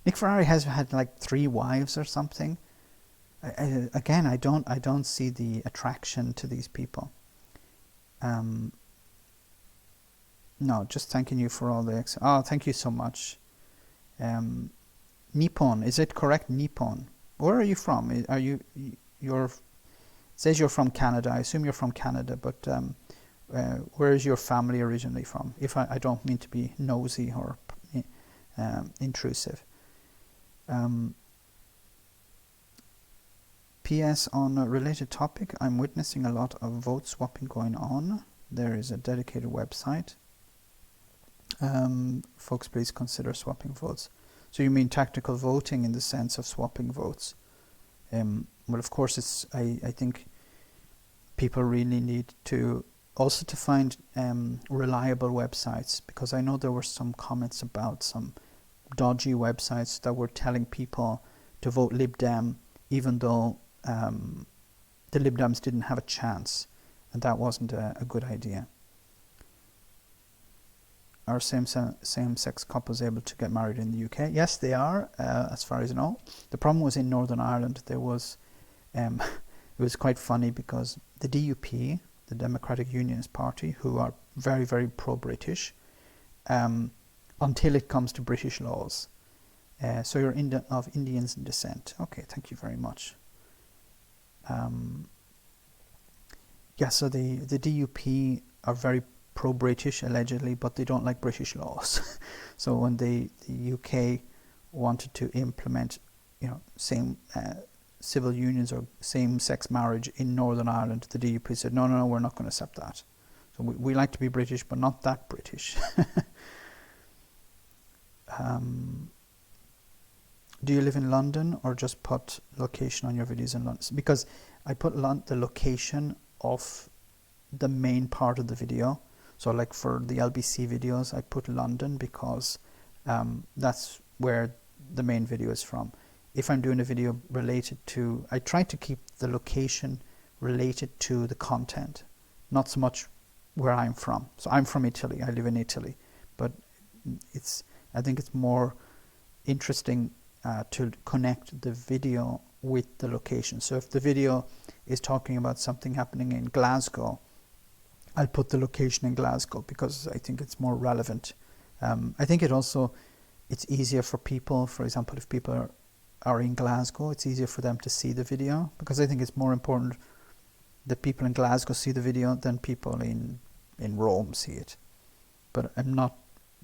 Nick Ferrari has had like 3 wives or something. Again, I don't see the attraction to these people. No, just thanking you for all the thank you so much. Nippon, is it correct? Nippon. Where are you from? It says you're from Canada. I assume you're from Canada, but where is your family originally from? If I don't mean to be nosy or intrusive. PS, on a related topic, I'm witnessing a lot of vote swapping going on. There is a dedicated website. Folks, please consider swapping votes. So you mean tactical voting in the sense of swapping votes? Well, of course, it's. I think people really need to also to find reliable websites, because I know there were some comments about some dodgy websites that were telling people to vote Lib Dem even though the Lib Dems didn't have a chance, and that wasn't a good idea. Are same-sex couples able to get married in the UK? Yes, they are, as far as I know. The problem was in Northern Ireland. There was, it was quite funny because the DUP, the Democratic Unionist Party, who are very, very pro-British, until it comes to British laws. So you're of Indians in descent. Okay, thank you very much. Yeah, so the DUP are very pro-British allegedly, but they don't like British laws. So when the UK wanted to implement, same civil unions or same-sex marriage in Northern Ireland, the DUP said, no, we're not going to accept that. So we like to be British, but not that British. Do you live in London or just put location on your videos in London? Because I put the location of the main part of the video. So like for the LBC videos, I put London because that's where the main video is from. If I'm doing a video related to, I try to keep the location related to the content, not so much where I'm from. So I'm from Italy, I live in Italy, but I think it's more interesting to connect the video with the location. So if the video is talking about something happening in Glasgow, I'll put the location in Glasgow because I think it's more relevant. I think it's easier for people, for example, if people are in Glasgow, it's easier for them to see the video, because I think it's more important that people in Glasgow see the video than people in Rome see it. But I'm not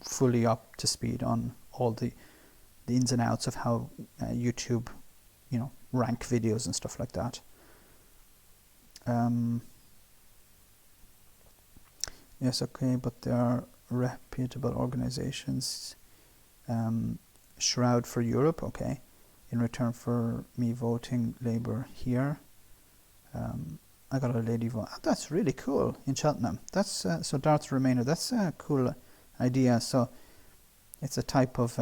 fully up to speed on all the ins and outs of how YouTube, rank videos and stuff like that. Yes, okay, but there are reputable organizations. Shroud for Europe, okay. In return for me voting Labour here, I got a lady vote. Oh, that's really cool in Cheltenham. That's so Darth Remainer. That's a cool idea. So it's a type of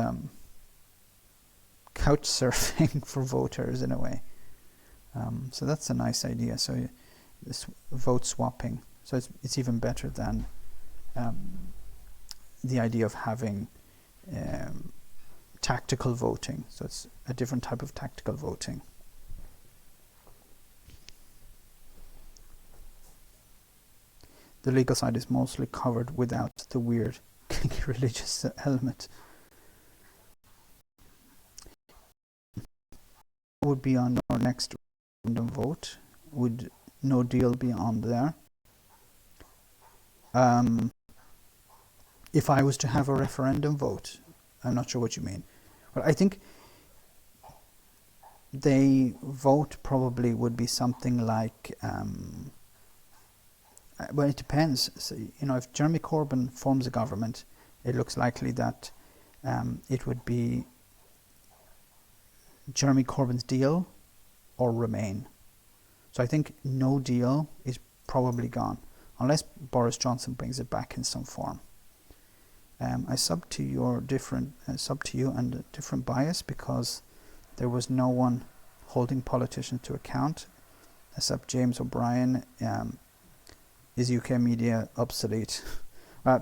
couch surfing for voters in a way. So that's a nice idea. So this vote swapping. So it's even better than the idea of having tactical voting. So it's a different type of tactical voting. The legal side is mostly covered without the weird religious element. Would be on our next random vote. Would no deal be on there? If I was to have a referendum vote, I'm not sure what you mean. Well, I think the vote probably would be something like, well, it depends. So, if Jeremy Corbyn forms a government, it looks likely that it would be Jeremy Corbyn's deal or Remain. So I think no deal is probably gone, unless Boris Johnson brings it back in some form. I sub to you and a different bias because there was no one holding politicians to account except James O'Brien. Is UK media obsolete?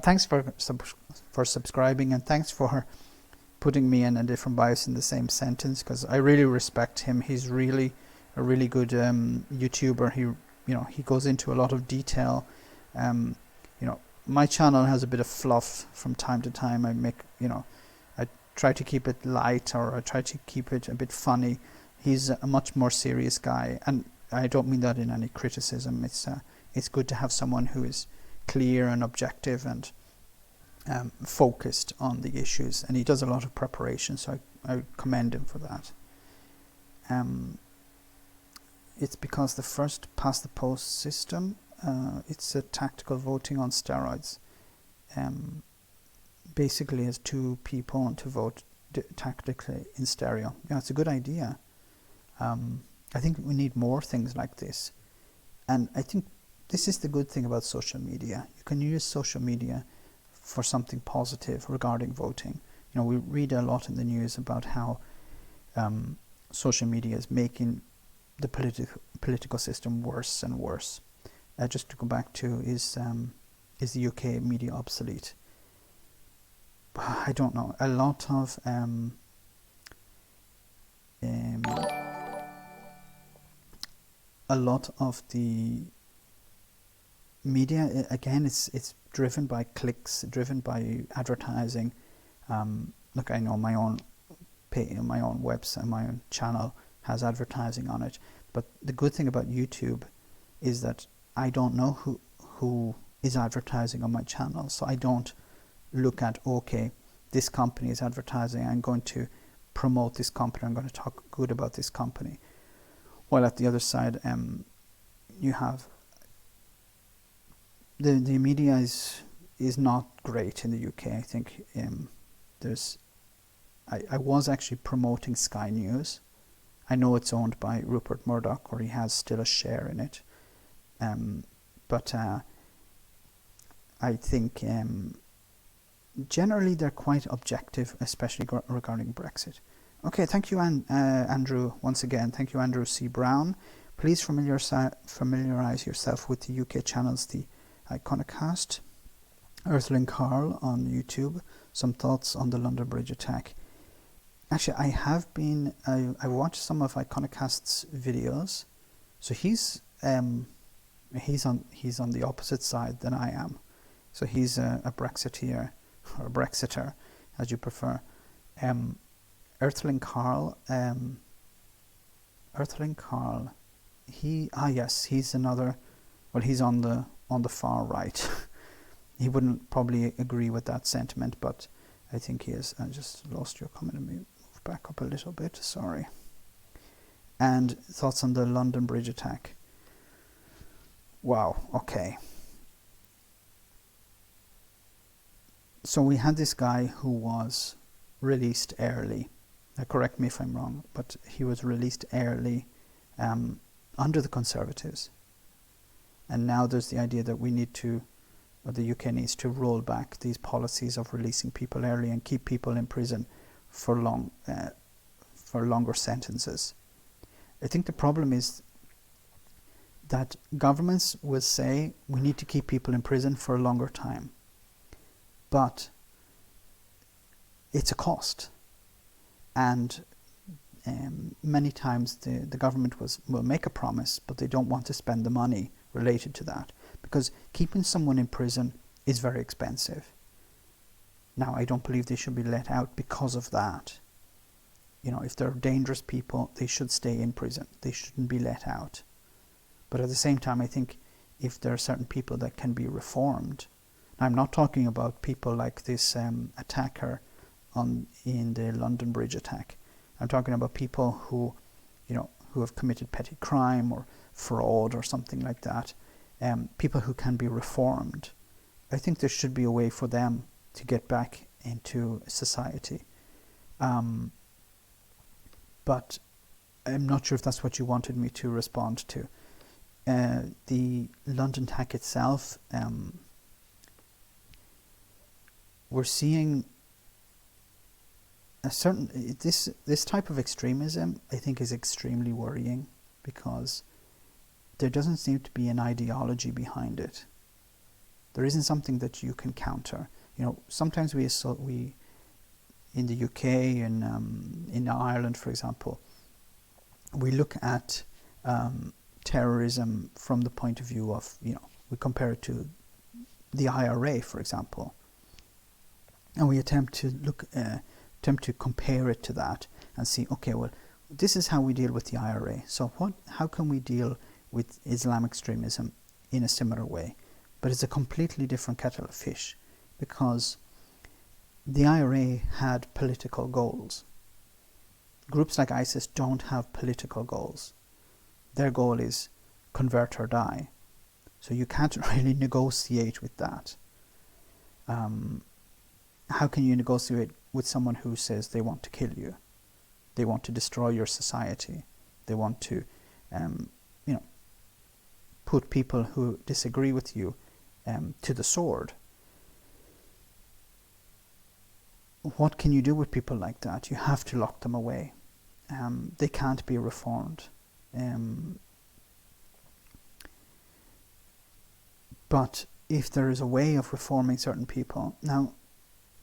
Thanks for subscribing, and thanks for putting me and a different bias in the same sentence, because I really respect him. He's really a really good YouTuber. He goes into a lot of detail. My channel has a bit of fluff from time to time. I try to keep it light, or I try to keep it a bit funny. He's a much more serious guy, and I don't mean that in any criticism. It's good to have someone who is clear and objective and focused on the issues, and he does a lot of preparation, so I commend him for that. it's because the first past the post system, it's a tactical voting on steroids. Basically, as two people to vote tactically in stereo. Yeah, it's a good idea. I think we need more things like this. And I think this is the good thing about social media. You can use social media for something positive regarding voting. You know, we read a lot in the news about how social media is making the political system worse and worse. Just to go back to, is the UK media obsolete? I don't know. A lot of the media, again, it's driven by clicks, driven by advertising. Look, I know my own website, my own channel has advertising on it, but the good thing about YouTube is that I don't know who is advertising on my channel, so I don't look at, okay, this company is advertising, I'm going to promote this company, I'm going to talk good about this company. While at the other side, you have the media is not great in the UK. I think I was actually promoting Sky News. I know it's owned by Rupert Murdoch, or he has still a share in it. But I think generally they're quite objective, especially regarding Brexit. Okay, thank you, Andrew, once again. Thank you, Andrew C. Brown. Please familiarise yourself with the UK channels, the Iconocast, Earthling Carl on YouTube, some thoughts on the London Bridge attack. Actually, I watched some of Iconocast's videos. So he's on the opposite side than I am. So he's a Brexiteer, or a Brexiter, as you prefer. Earthling Carl, he's another. Well, he's on the far right. He wouldn't probably agree with that sentiment, but I think he is. I just lost your comment. Let me move back up a little bit. Sorry. And thoughts on the London Bridge attack. Wow. Okay. So we had this guy who was released early. Now correct me if I'm wrong, but he was released early under the Conservatives. And now there's the idea that the UK needs to roll back these policies of releasing people early and keep people in prison for longer sentences. I think the problem is that governments will say we need to keep people in prison for a longer time, but it's a cost, and many times the government will make a promise, but they don't want to spend the money related to that, because keeping someone in prison is very expensive. Now, I don't believe they should be let out because of that. You know, if they're dangerous people, they should stay in prison. They shouldn't be let out. But at the same time, I think if there are certain people that can be reformed, I'm not talking about people like this attacker in the London Bridge attack. I'm talking about people who have committed petty crime or fraud or something like that. People who can be reformed. I think there should be a way for them to get back into society. But I'm not sure if that's what you wanted me to respond to. The London attack itself, we're seeing a certain this type of extremism. I think is extremely worrying, because there doesn't seem to be an ideology behind it. There isn't something that you can counter. You know, sometimes we in the UK and in Ireland, for example, we look at terrorism from the point of view of, we compare it to the IRA, for example, and we attempt to compare it to that and see, okay, well, this is how we deal with the IRA. So how can we deal with Islamic extremism in a similar way? But it's a completely different kettle of fish, because the IRA had political goals. Groups like ISIS don't have political goals. their goal is convert or die. So you can't really negotiate with that. How can you negotiate with someone who says they want to kill you? They want to destroy your society. They want to, put people who disagree with you to the sword. What can you do with people like that? You have to lock them away. They can't be reformed. But if there is a way of reforming certain people, now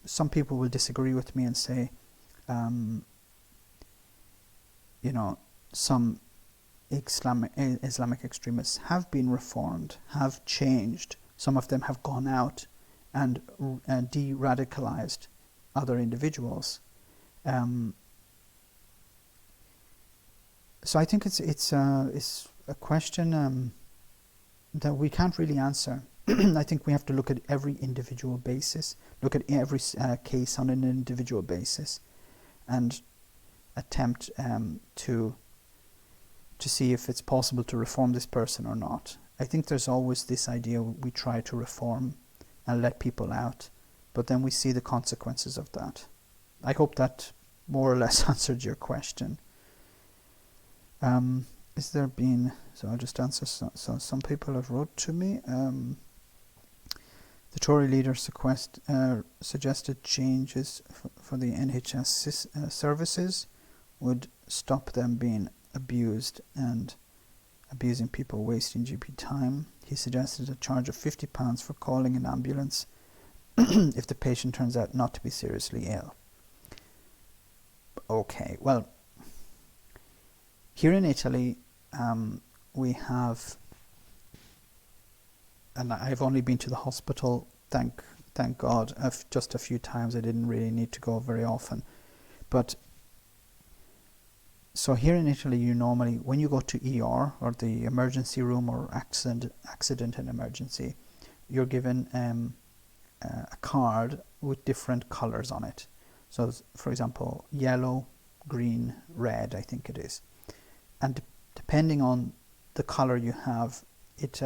some people will disagree with me and say, some Islamic extremists have been reformed, have changed. Some of them have gone out and de-radicalized other individuals. So I think it's a question that we can't really answer. I think we have to look at every individual basis, look at every case on an individual basis, and attempt to see if it's possible to reform this person or not. I think there's always this idea we try to reform and let people out, but then we see the consequences of that. I hope that more or less answered your question. Is there been, so I'll just answer, so some people have wrote to me. The Tory leader suggested changes for the NHS services would stop them being abused and abusing people, wasting GP time. He suggested a charge of £50 for calling an ambulance if the patient turns out not to be seriously ill. Okay, well, here in Italy, we have, and I've only been to the hospital, thank God, just a few times. I didn't really need to go very often. But so here in Italy, you normally, when you go to ER or the emergency room or accident and emergency, you're given a card with different colors on it. So, for example, yellow, green, red, I think it is. And depending on the color you have, it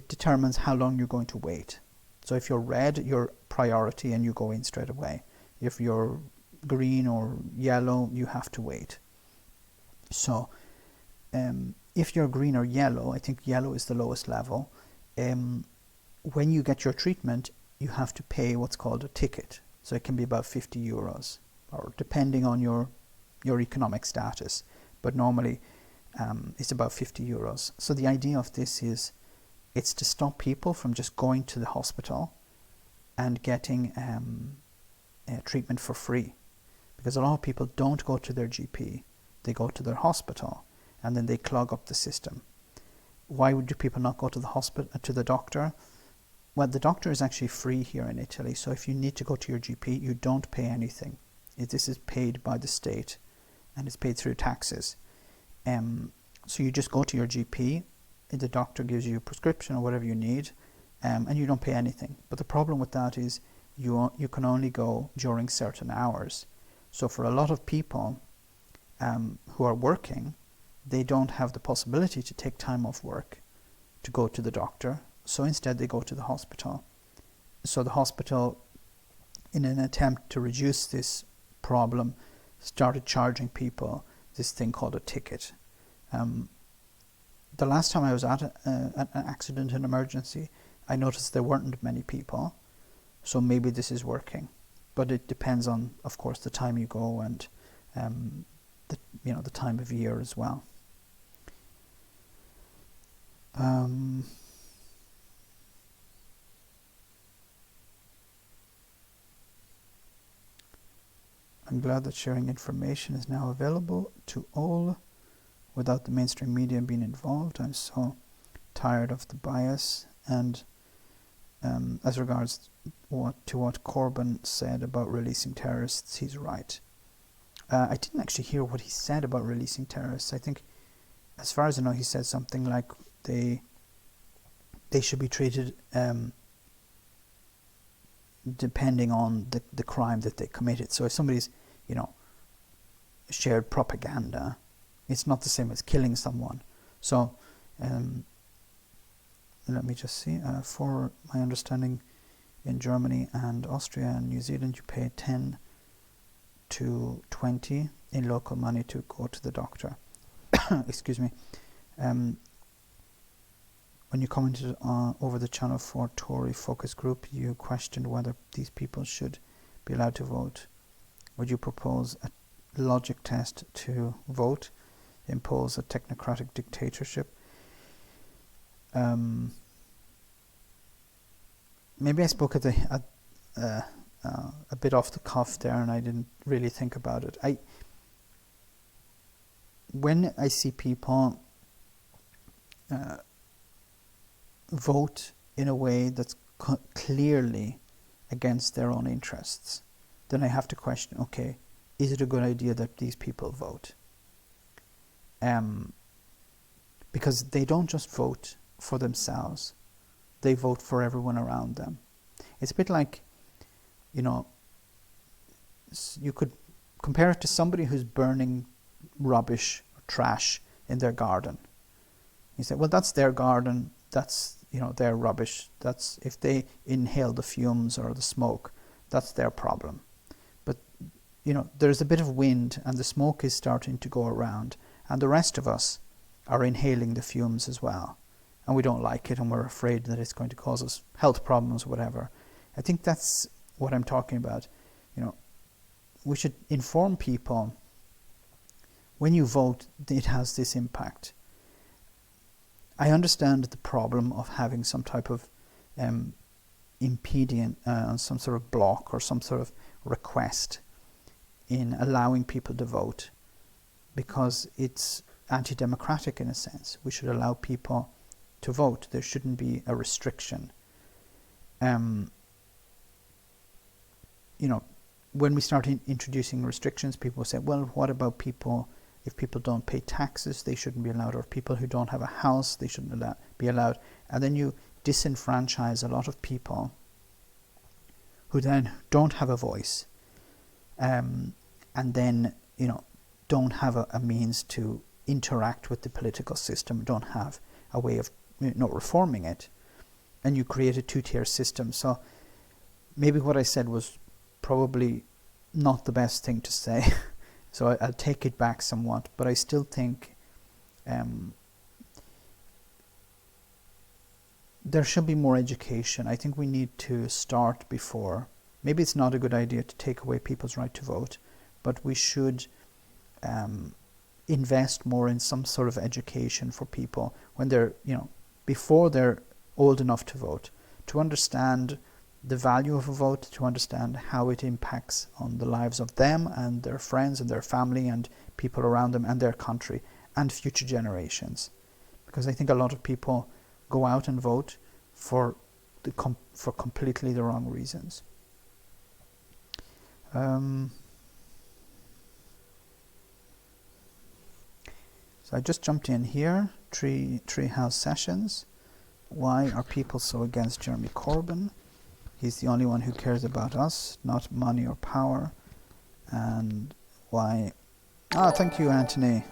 determines how long you're going to wait. So if you're red, you're priority and you go in straight away. If you're green or yellow, you have to wait. So if you're green or yellow, I think yellow is the lowest level. When you get your treatment, you have to pay what's called a ticket. So it can be about €50, or depending on your economic status. But normally it's about €50. So the idea of this is, it's to stop people from just going to the hospital and getting treatment for free. Because a lot of people don't go to their GP, they go to their hospital, and then they clog up the system. Why would people not go to the hospital, to the doctor? Well, the doctor is actually free here in Italy, so if you need to go to your GP, you don't pay anything. This is paid by the state, and it's paid through taxes. So you just go to your GP, the doctor gives you a prescription or whatever you need, and you don't pay anything. But the problem with that is you can only go during certain hours. So for a lot of people who are working, they don't have the possibility to take time off work to go to the doctor. So instead they go to the hospital. So the hospital, in an attempt to reduce this problem, started charging people this thing called a ticket. The last time I was at an accident and emergency, I noticed there weren't many people. So maybe this is working. But it depends on, of course, the time you go and the time of year as well. I'm glad that sharing information is now available to all without the mainstream media being involved. I'm so tired of the bias. And as regards what Corbyn said about releasing terrorists, he's right. I didn't actually hear what he said about releasing terrorists. I think, as far as I know, he said something like they should be treated depending on the crime that they committed. So if somebody's, shared propaganda It's not the same as killing someone. So let me just see. For my understanding, in Germany and Austria and New Zealand, you pay 10 to 20 in local money to go to the doctor. Excuse me. When you commented over the Channel 4 Tory focus group, you questioned whether these people should be allowed to vote. Would you propose a logic test to vote, impose a technocratic dictatorship? Maybe I spoke at a bit off the cuff there, and I didn't really think about it. When I see people vote in a way that's clearly against their own interests, then I have to question, okay, is it a good idea that these people vote? Because they don't just vote for themselves, they vote for everyone around them. It's a bit like, you could compare it to somebody who's burning rubbish or trash in their garden. You say, well, that's their garden, that's their rubbish, that's, if they inhale the fumes or the smoke, that's their problem. But there's a bit of wind and the smoke is starting to go around, and the rest of us are inhaling the fumes as well, and we don't like it, and we're afraid that it's going to cause us health problems or whatever. I think that's what I'm talking about. We should inform people, when you vote, it has this impact. I understand the problem of having some type of impedient, some sort of block or some sort of request in allowing people to vote, because it's anti-democratic in a sense. We should allow people to vote. There shouldn't be a restriction. When we start introducing restrictions, people say, well, what about people, if people don't pay taxes, they shouldn't be allowed, or people who don't have a house, they shouldn't be allowed. And then you disenfranchise a lot of people who then don't have a voice, and then, don't have a means to interact with the political system, don't have a way of reforming it, and you create a two-tier system. So maybe what I said was probably not the best thing to say. So I'll take it back somewhat, but I still think there should be more education. I think we need to start before. Maybe it's not a good idea to take away people's right to vote, but we should invest more in some sort of education for people when they're, before they're old enough to vote, to understand the value of a vote, to understand how it impacts on the lives of them and their friends and their family and people around them and their country and future generations. Because I think a lot of people go out and vote for completely the wrong reasons. So I just jumped in here, Treehouse Sessions. Why are people so against Jeremy Corbyn? He's the only one who cares about us, not money or power. And why... thank you, Anthony.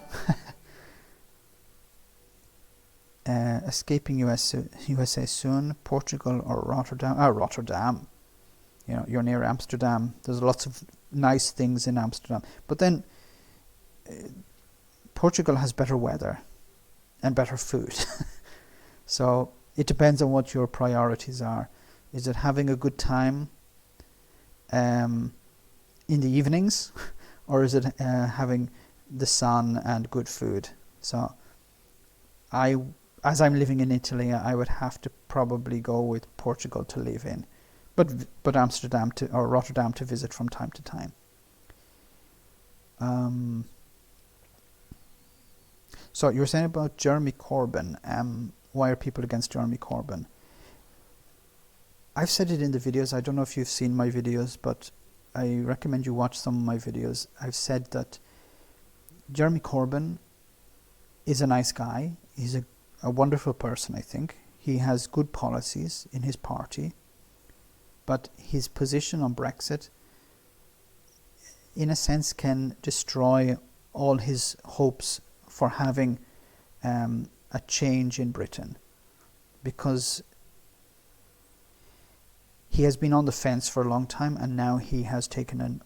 Escaping USA soon, Portugal or Rotterdam? Rotterdam. You're near Amsterdam. There's lots of nice things in Amsterdam. But then Portugal has better weather and better food. So it depends on what your priorities are. Is it having a good time in the evenings, or is it having the sun and good food? So as I'm living in Italy, I would have to probably go with Portugal to live in, but Amsterdam or Rotterdam to visit from time to time. So you were saying about Jeremy Corbyn. Why are people against Jeremy Corbyn? I've said it in the videos. I don't know if you've seen my videos, but I recommend you watch some of my videos. I've said that Jeremy Corbyn is a nice guy. He's a wonderful person, I think. He has good policies in his party, but his position on Brexit, in a sense, can destroy all his hopes for having a change in Britain, because he has been on the fence for a long time, and now he has taken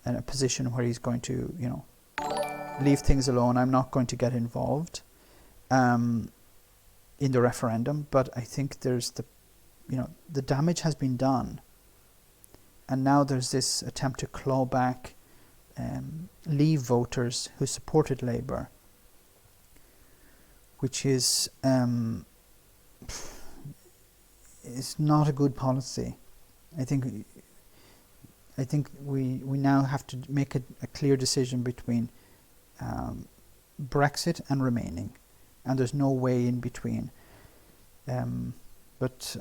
a position where he's going to, leave things alone. I'm not going to get involved in the referendum, but I think there's the damage has been done, and now there's this attempt to claw back Leave voters who supported Labour, which is not a good policy. I think we now have to make a clear decision between Brexit and remaining, and there's no way in between. But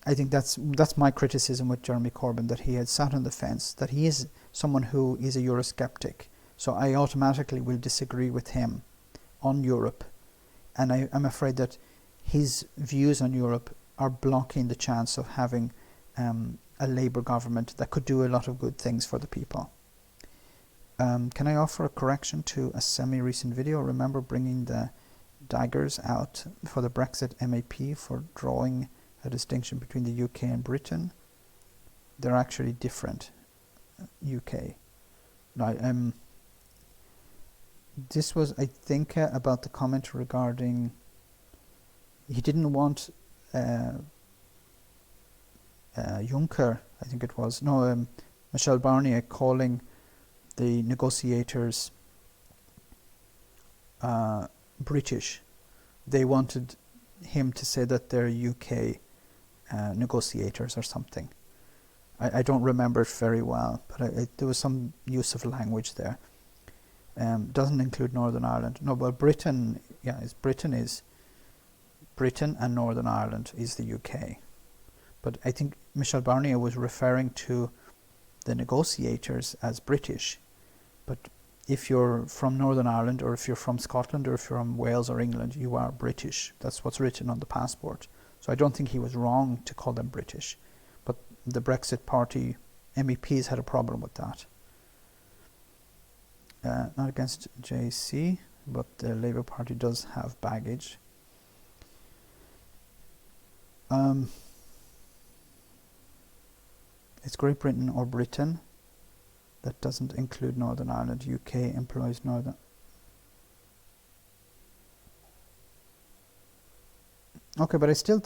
I think that's my criticism with Jeremy Corbyn, that he had sat on the fence, that he is someone who is a Eurosceptic. So I automatically will disagree with him on Europe, and I'm afraid that his views on Europe are blocking the chance of having a Labour government that could do a lot of good things for the people. Can I offer a correction to a semi-recent video? Remember bringing the daggers out for the Brexit MAP for drawing a distinction between the UK and Britain? They're actually different. UK. Right. This was, I think, about the comment regarding he didn't want Juncker, I think it was, Michel Barnier calling the negotiators British. They wanted him to say that they're UK negotiators or something. I don't remember it very well, but there was some use of language there. Doesn't include Northern Ireland. No, but Britain, Britain and Northern Ireland is the UK. But I think Michel Barnier was referring to the negotiators as British. But if you're from Northern Ireland, or if you're from Scotland, or if you're from Wales or England, you are British. That's what's written on the passport. So I don't think he was wrong to call them British. But the Brexit Party MEPs had a problem with that. Not against JC, but the Labour Party does have baggage. It's Great Britain or Britain. That doesn't include Northern Ireland. UK employs Northern. Okay, but I still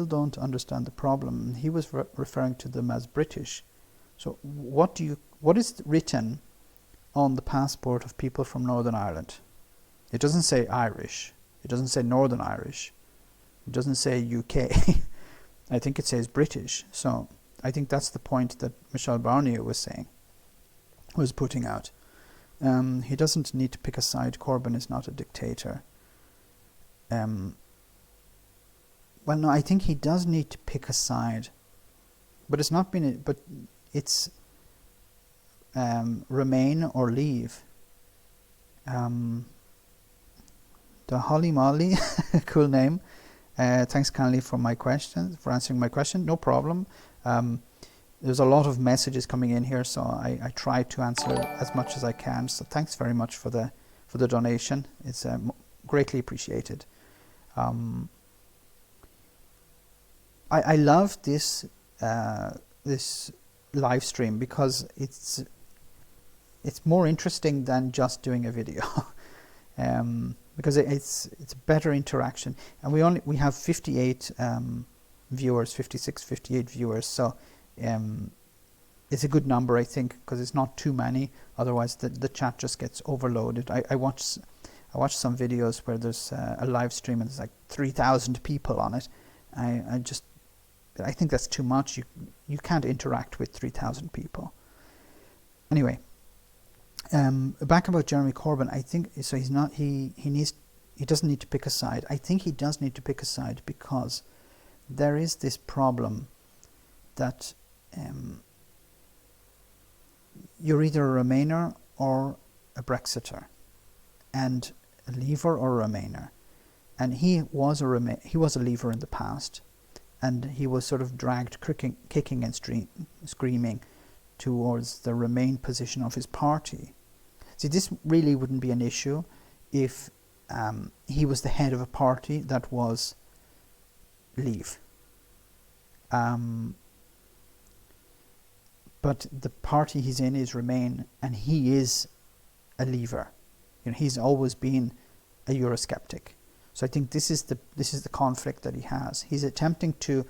don't understand the problem. He was referring to them as British. So what is written on the passport of people from Northern Ireland? It doesn't say Irish. It doesn't say Northern Irish. It doesn't say UK. I think it says British. So I think that's the point that Michel Barnier was putting out. He doesn't need to pick a side. Corbyn is not a dictator. Well, no, I think he does need to pick a side, but it's not been. But it's remain or leave. The Holly Molly, cool name. Thanks kindly for answering my question. No problem. There's a lot of messages coming in here, so I try to answer as much as I can. So thanks very much for the donation. It's greatly appreciated. I love this live stream because it's more interesting than just doing a video. Because it's better interaction, and we have 58 viewers, 56, 58 viewers, so it's a good number, I think, because it's not too many. Otherwise the chat just gets overloaded. I watch some videos where there's a live stream and there's like 3,000 people on it. I think that's too much. You can't interact with 3,000 people. Anyway, back about Jeremy Corbyn, I think so. He doesn't need to pick a side. I think he does need to pick a side because there is this problem that you're either a Remainer or a Brexiter, and a Leaver or a Remainer. And he was a Leaver in the past, and he was sort of dragged kicking and screaming towards the Remain position of his party. See, this really wouldn't be an issue if he was the head of a party that was Leave. But the party he's in is Remain, and he is a Leaver. He's always been a Eurosceptic. So I think this is the conflict that he has. He's attempting to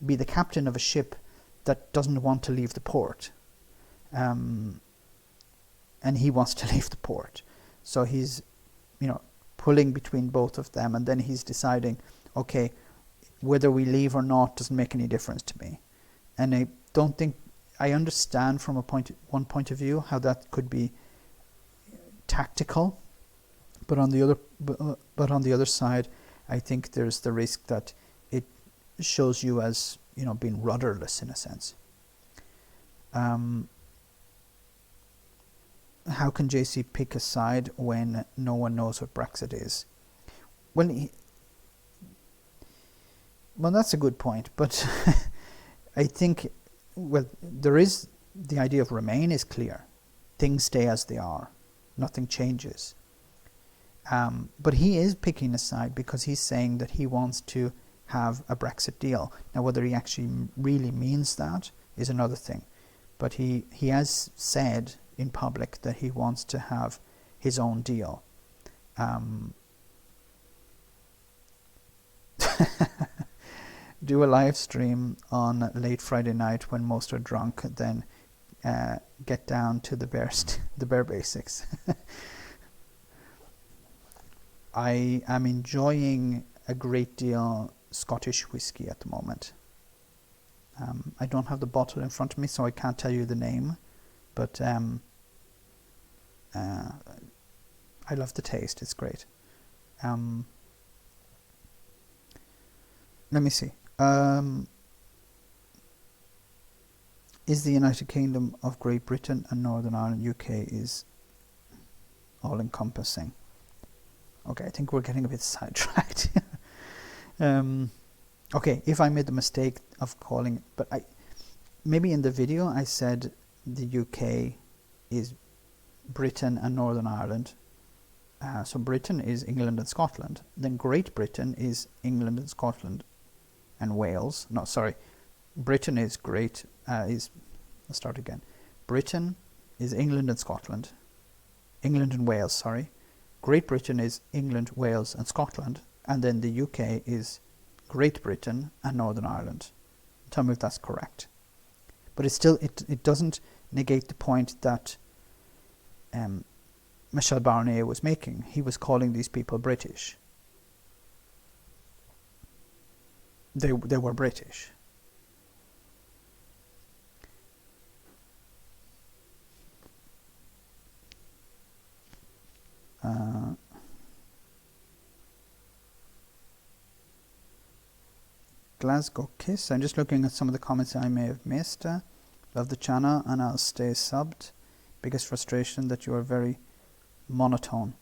be the captain of a ship that doesn't want to leave the port, and he wants to leave the port. So he's, pulling between both of them, and then he's deciding, okay, whether we leave or not doesn't make any difference to me. And I don't think I understand from one point of view how that could be tactical, but on the other side, I think there's the risk that it shows you as being rudderless in a sense. How can JC pick a side when no one knows what Brexit is? Well, that's a good point, but I think, there is the idea of Remain is clear. Things stay as they are. Nothing changes. But he is picking a side because he's saying that he wants to have a Brexit deal. Now, whether he actually really means that is another thing. But he has said in public that he wants to have his own deal. Do a live stream on late Friday night when most are drunk, then get down to the bare basics. I am enjoying a great deal Scottish whiskey at the moment. I don't have the bottle in front of me, so I can't tell you the name, but I love the taste. It's great. Let me see. Is the United Kingdom of Great Britain and Northern Ireland, UK is all-encompassing? Okay, I think we're getting a bit sidetracked. Okay, if I made the mistake of calling, but maybe in the video I said the UK is Britain and Northern Ireland. So Britain is England and Scotland. Then Great Britain is England and Scotland and Wales. No, sorry. Britain is let's start again. Britain is England and Scotland. England and Wales, sorry. Great Britain is England, Wales and Scotland. And then the UK is Great Britain and Northern Ireland. Tell me if that's correct. But it doesn't negate the point that Michel Barnier was making. He was calling these people British. They were British. Glasgow Kiss. I'm just looking at some of the comments I may have missed. Love the channel and I'll stay subbed. Biggest frustration that you are very monotone.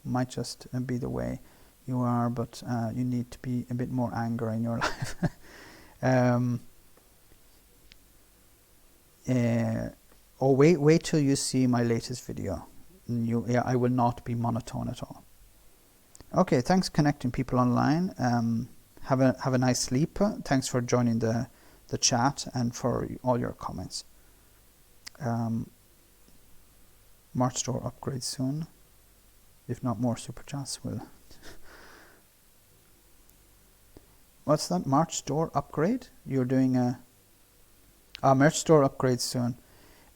Might just be the way you are, but you need to be a bit more anger in your life. Wait till you see my latest video. I will not be monotone at all. Okay, thanks connecting people online. Have a nice sleep. Thanks for joining the chat and for all your comments. March store upgrade soon. If not, more super chats will. What's that? March store upgrade? You're doing a merch store upgrade soon.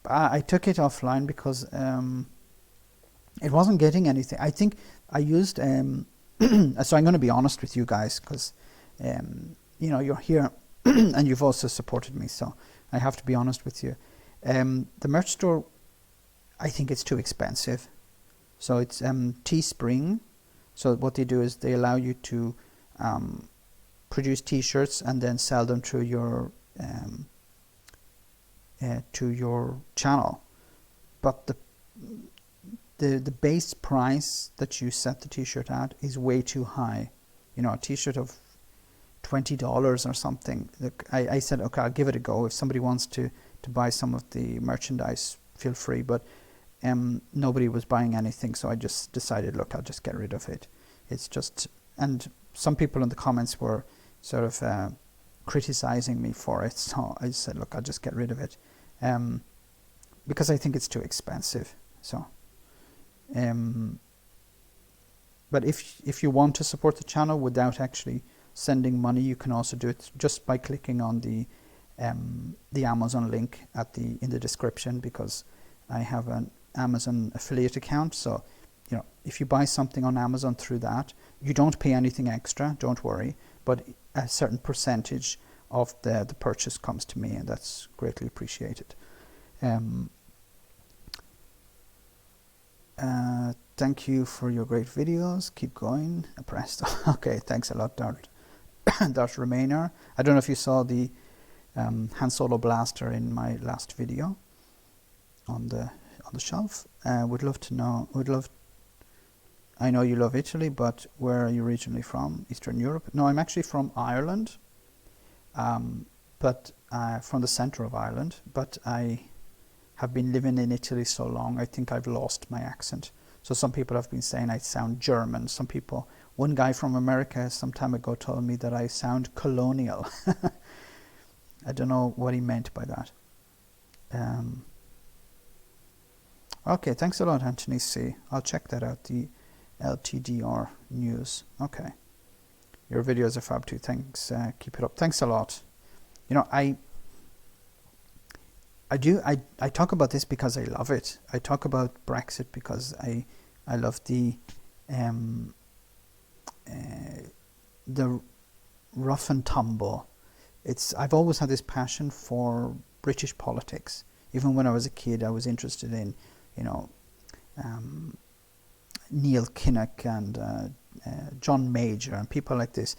I took it offline because it wasn't getting anything. I think I used so I'm going to be honest with you guys because you're here and you've also supported me, so I have to be honest with you. The merch store, I think it's too expensive. So it's Teespring. So what they do is they allow you to produce T-shirts and then sell them through your to your channel. But the base price that you set the T-shirt at is way too high. A T-shirt of $20 or something. I said, okay, I'll give it a go. If somebody wants to buy some of the merchandise, feel free. But nobody was buying anything, so I just decided, look, I'll just get rid of it. It's just, and some people in the comments were sort of criticizing me for it, so I said, look, I'll just get rid of it, because I think it's too expensive. So but if you want to support the channel without actually sending money, you can also do it just by clicking on the Amazon link in the description, because I have an Amazon affiliate account. So, you know, if you buy something on Amazon through that, you don't pay anything extra, don't worry, but a certain percentage of the purchase comes to me, and that's greatly appreciated. Thank you for your great videos. Keep going. Pressed. Okay, thanks a lot, Dart Remainer. I don't know if you saw the Han Solo blaster in my last video on the shelf. Would love to know. I know you love Italy, but where are you originally from? Eastern Europe? No, I'm actually from Ireland, but from the center of Ireland. But I have been living in Italy so long, I think I've lost my accent. So some people have been saying I sound German. Some people, one guy from America some time ago told me that I sound colonial. I don't know what he meant by that. Okay, thanks a lot, Anthony C. I'll check that out, the LTDR news. Okay. Your videos are fab too. Thanks. Keep it up. Thanks a lot. You know, I talk about this because I love it. I talk about Brexit because I love the rough and tumble. I've always had this passion for British politics. Even when I was a kid, I was interested in, you know, Neil Kinnock and John Major and people like this.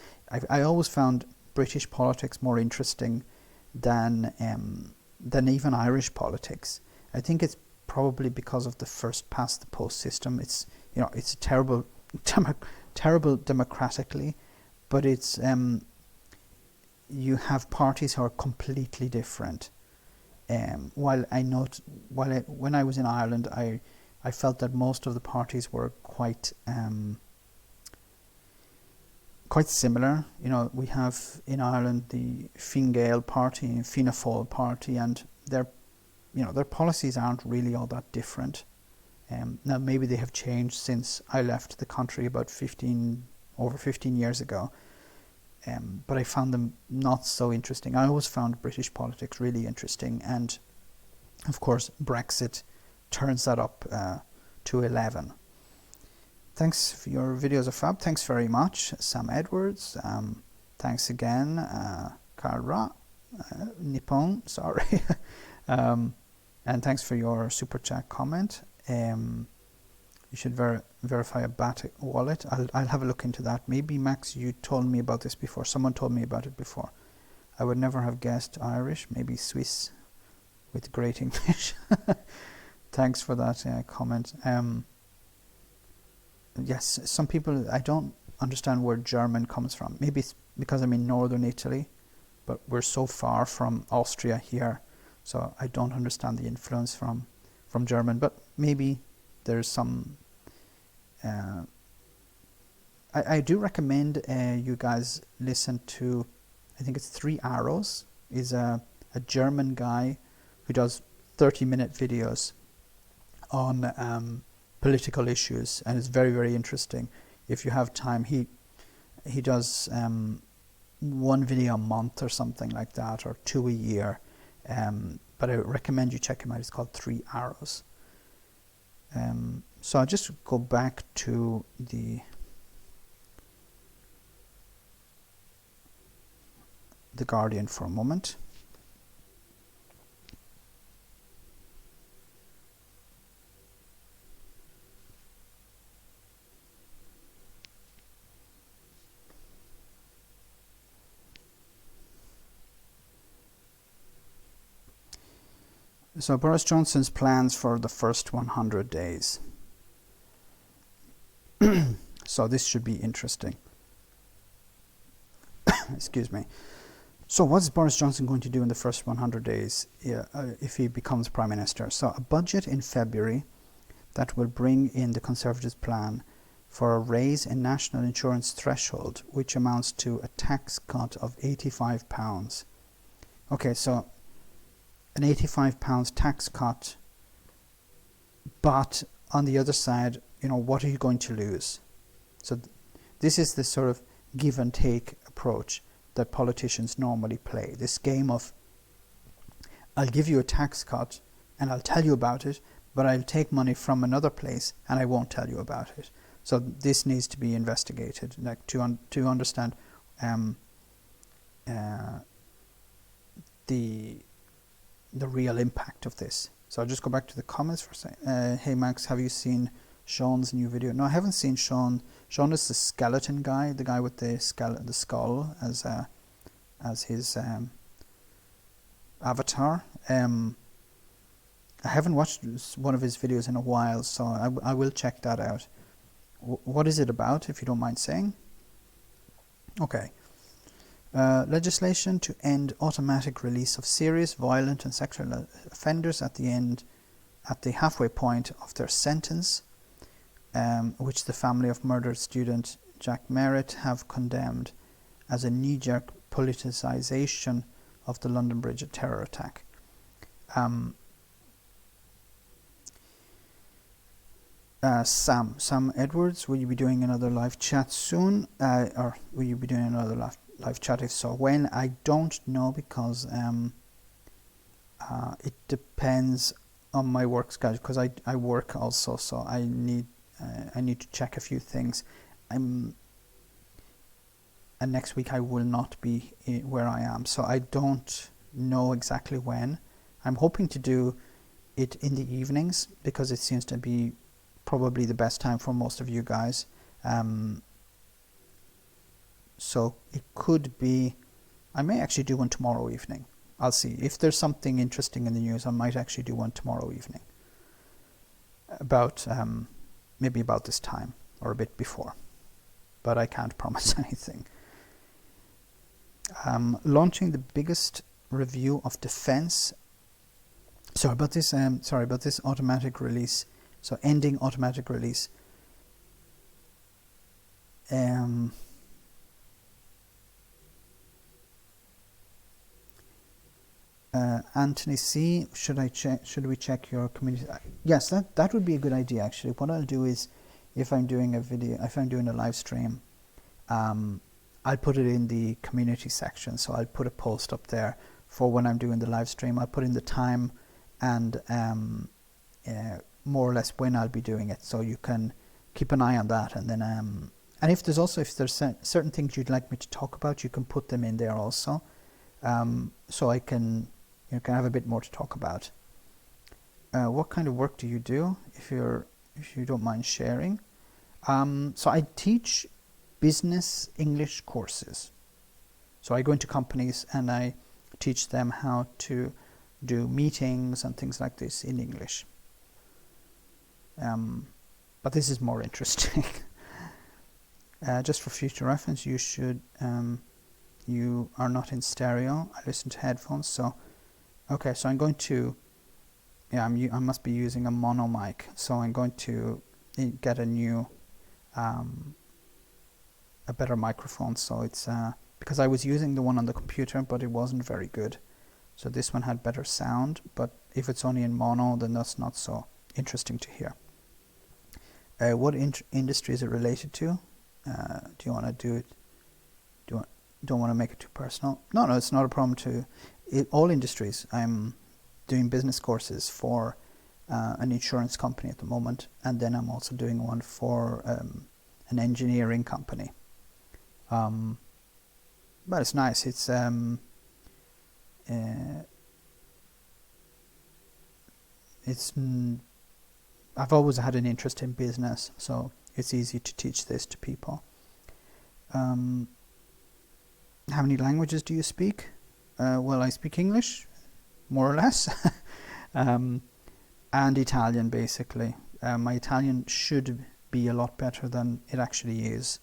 I always found British politics more interesting than even Irish politics. I think it's probably because of the first past the post system. It's, you know, it's terrible democratically, but it's you have parties who are completely different. When I was in Ireland, I felt that most of the parties were quite similar. You know, we have in Ireland the Fine Gael party and Fianna Fáil party, and their policies aren't really all that different. Now maybe they have changed since I left the country about over 15 years ago. But I found them not so interesting. I always found British politics really interesting, and of course Brexit turns that up to 11. Thanks for your videos of fab. Thanks very much, Sam Edwards. Thanks again, Kara Nippon. Sorry, and thanks for your super chat comment. You should verify a BAT wallet. I'll have a look into that. Maybe Max, you told me about this before. Someone told me about it before. I would never have guessed Irish. Maybe Swiss with great English. Thanks for that comment. Yes, some people, I don't understand where German comes from. Maybe it's because I'm in northern Italy, but we're so far from Austria here, so I don't understand the influence from German. But maybe there's some. I do recommend you guys listen to, I think it's 3 Arrows, is a German guy who does 30-minute videos on political issues, and it's very, very interesting. If you have time, he does 1 video a month or something like that, or 2 a year. But I recommend you check him out. It's called 3 Arrows. So I'll just go back to the Guardian for a moment. So Boris Johnson's plans for the first 100 days. So this should be interesting. Excuse me. So what's Boris Johnson going to do in the first 100 days if he becomes Prime Minister? So a budget in February, that will bring in the Conservatives' plan for a raise in national insurance threshold, which amounts to a tax cut of £85. Okay, so an £85 tax cut, but on the other side, what are you going to lose? So this is the sort of give and take approach that politicians normally play. This game of, I'll give you a tax cut and I'll tell you about it, but I'll take money from another place and I won't tell you about it. So this needs to be investigated, like to understand the real impact of this. So I'll just go back to the comments for a second. Hey Max, have you seen Sean's new video? No, I haven't seen Sean. Sean is the skeleton guy, the guy with the skull as his avatar. I haven't watched one of his videos in a while, so I will check that out. What is it about, if you don't mind saying? Okay. Legislation to end automatic release of serious, violent and sexual offenders at the halfway point of their sentence, which the family of murdered student Jack Merritt have condemned as a knee-jerk politicisation of the London Bridge terror attack. Sam Edwards, will you be doing another live chat soon? Or will you be doing another live chat? If so, when? I don't know, because it depends on my work schedule, because I work also, so I need to check a few things. And next week I will not be where I am, so I don't know exactly when. I'm hoping to do it in the evenings, because it seems to be probably the best time for most of you guys. So it could be, I may actually do one tomorrow evening. I'll see. If there's something interesting in the news, I might actually do one tomorrow evening. About, maybe about this time, or a bit before. But I can't promise anything. Launching the biggest review of defense. Sorry about this automatic release. So ending automatic release. Anthony C, should we check your community? Yes, that would be a good idea actually. What I'll do is, if I'm doing a live stream, I'll put it in the community section. So I'll put a post up there for when I'm doing the live stream. I'll put in the time and more or less when I'll be doing it, so you can keep an eye on that. And then and if there's certain things you'd like me to talk about, you can put them in there also, so I can have a bit more to talk about. What kind of work do you do, if you don't mind sharing? So I teach business English courses. So I go into companies and I teach them how to do meetings and things like this in English. But this is more interesting. Just for future reference, you should, you are not in stereo. I listen to headphones, so okay. So I'm going to, I must be using a mono mic. So I'm going to get a new, a better microphone. So it's because I was using the one on the computer, but it wasn't very good. So this one had better sound. But if it's only in mono, then that's not so interesting to hear. What industry is it related to? Do you want to do it? Don't want to make it too personal? No, it's not a problem all industries. I'm doing business courses for an insurance company at the moment, and then I'm also doing one for an engineering company. But it's nice. It's I've always had an interest in business, so it's easy to teach this to people. How many languages do you speak? Well, I speak English, more or less, and Italian, basically. My Italian should be a lot better than it actually is,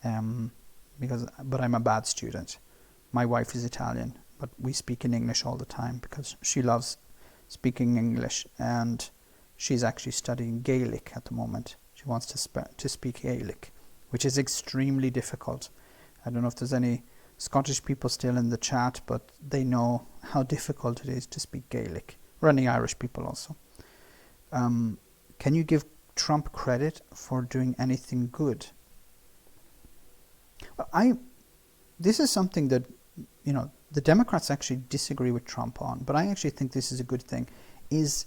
but I'm a bad student. My wife is Italian, but we speak in English all the time because she loves speaking English, and she's actually studying Gaelic at the moment. She wants to speak Gaelic, which is extremely difficult. I don't know if there's any Scottish people still in the chat, but they know how difficult it is to speak Gaelic, or any Irish people also. Can you give Trump credit for doing anything good? This is something that, the Democrats actually disagree with Trump on, but I actually think this is a good thing, is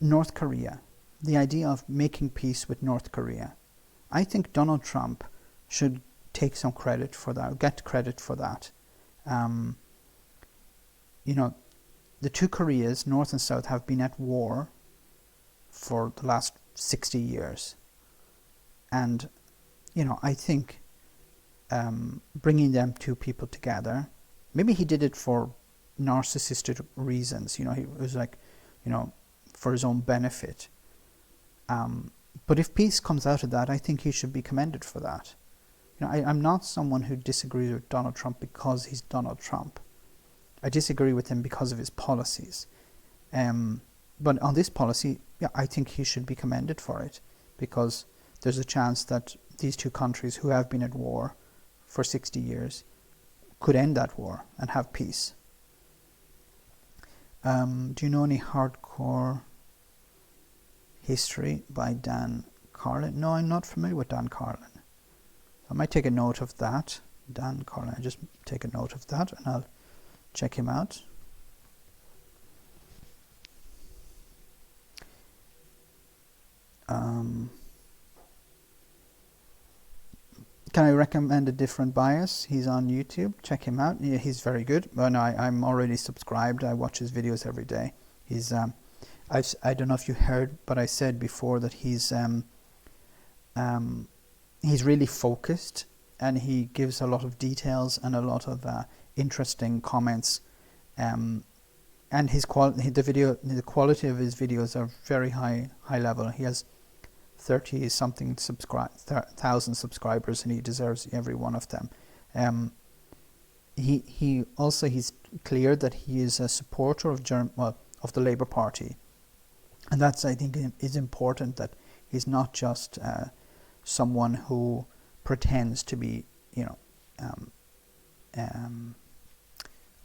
North Korea. The idea of making peace with North Korea. I think Donald Trump should take some credit for that, get credit for that. The two Koreas, North and South, have been at war for the last 60 years. And, I think bringing them two people together, maybe he did it for narcissistic reasons, he was like, for his own benefit. But if peace comes out of that, I think he should be commended for that. I'm not someone who disagrees with Donald Trump because he's Donald Trump. I disagree with him because of his policies. But on this policy, I think he should be commended for it, because there's a chance that these two countries who have been at war for 60 years could end that war and have peace. Do you know any hardcore history by Dan Carlin? No, I'm not familiar with Dan Carlin. I might take a note of that. Dan Carlin, I just take a note of that and I'll check him out. Can I recommend a different bias? He's on YouTube. Check him out. Yeah, he's very good. Well, no, I'm already subscribed. I watch his videos every day. He's I don't know if you heard, but I said before that he's really focused, and he gives a lot of details and a lot of interesting comments. And his the quality of his videos are very high level. He has 30 something thousand subscribers, and he deserves every one of them. He's clear that he is a supporter of of the Labour Party, and that's, I think, is important, that he's not just someone who pretends to be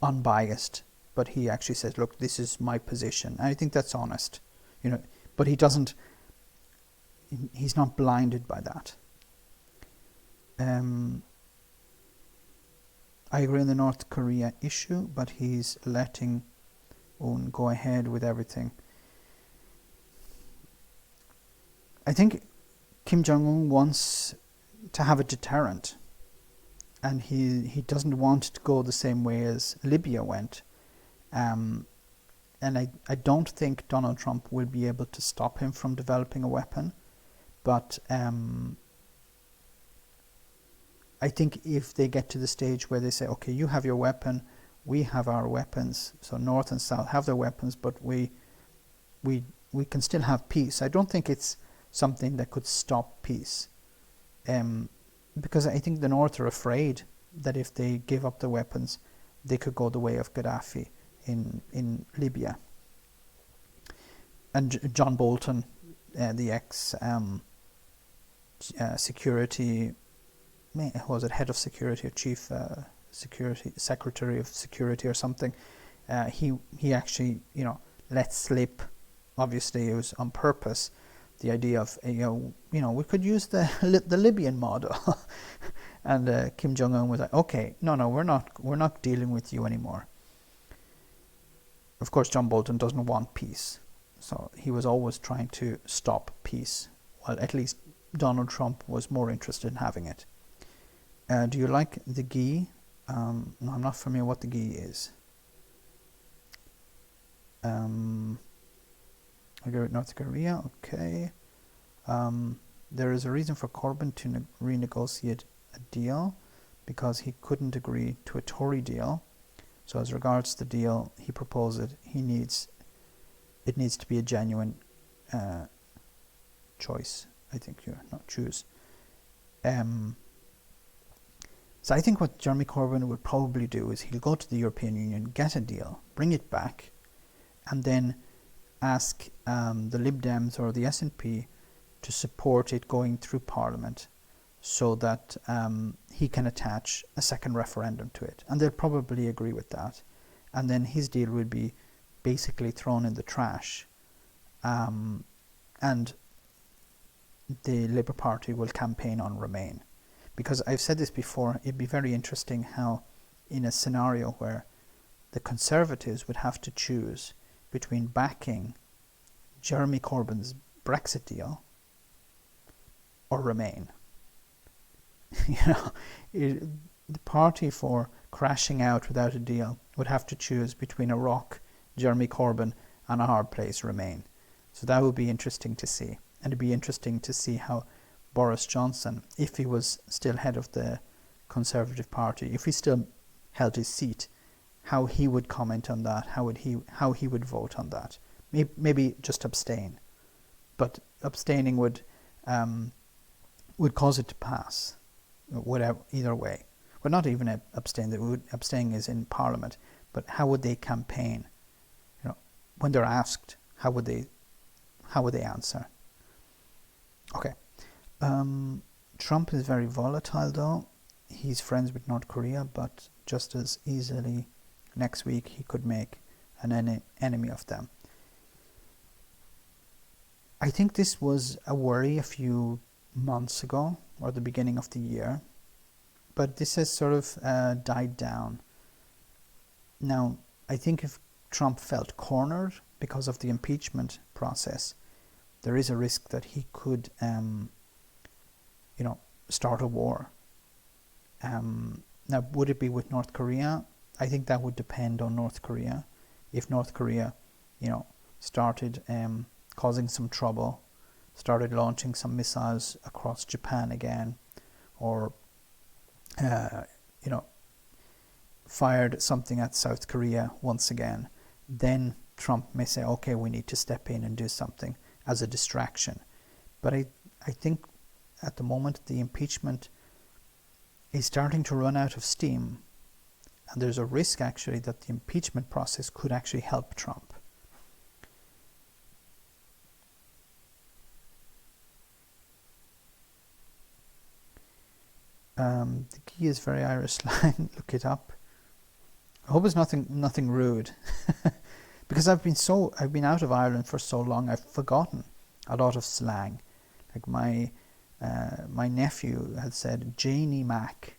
unbiased, but he actually says, look, this is my position. And I think that's honest, but he's not blinded by that. I agree on the North Korea issue, but he's letting Un go ahead with everything. I think Kim Jong-un wants to have a deterrent, and he doesn't want to go the same way as Libya went. And I don't think Donald Trump will be able to stop him from developing a weapon. But I think if they get to the stage where they say, okay, you have your weapon, we have our weapons, so North and South have their weapons, but we can still have peace. I don't think it's something that could stop peace, because I think the North are afraid that if they give up their weapons, they could go the way of Gaddafi in Libya. And John Bolton, the ex security, was it head of security or chief secretary of security or something, he actually let slip, obviously it was on purpose, the idea of we could use the Libyan model. And Kim Jong-un was like, okay, no, we're not dealing with you anymore. Of course, John Bolton doesn't want peace, so he was always trying to stop peace, while at least Donald Trump was more interested in having it. Do you like the ghee? No, I'm not familiar what the ghee is. I go with North Korea, okay. There is a reason for Corbyn to renegotiate a deal, because he couldn't agree to a Tory deal. So as regards the deal he proposed, it needs to be a genuine choice. I think you're not choose. So I think what Jeremy Corbyn would probably do is he'll go to the European Union, get a deal, bring it back, and then ask the Lib Dems or the SNP to support it going through Parliament so that he can attach a second referendum to it. And they'll probably agree with that. And then his deal will be basically thrown in the trash. And the Labour Party will campaign on Remain. Because I've said this before, it'd be very interesting how in a scenario where the Conservatives would have to choose between backing Jeremy Corbyn's Brexit deal or Remain. The party for crashing out without a deal would have to choose between a rock, Jeremy Corbyn, and a hard place, Remain. So that would be interesting to see. And it'd be interesting to see how Boris Johnson, if he was still head of the Conservative Party, if he still held his seat, how he would comment on that, how he would vote on that. Maybe just abstain, but abstaining would cause it to pass, whatever, either way. Well, not even abstain. Abstaining is in Parliament, but how would they campaign? When they're asked, how would they answer? Okay. Trump is very volatile, though. He's friends with North Korea, but just as easily next week he could make an enemy of them. I think this was a worry a few months ago, or the beginning of the year, but this has sort of died down. Now, I think if Trump felt cornered because of the impeachment process, there is a risk that he could, start a war. Now, would it be with North Korea? I think that would depend on North Korea. If North Korea, started causing some trouble, started launching some missiles across Japan again, or, fired something at South Korea once again, then Trump may say, okay, we need to step in and do something as a distraction. But I think at the moment the impeachment is starting to run out of steam, and there's a risk actually that the impeachment process could actually help Trump. The key is very Irish slang. Look it up. I hope it's nothing rude, because I've been out of Ireland for so long. I've forgotten a lot of slang. Like my nephew had said Janie Mac,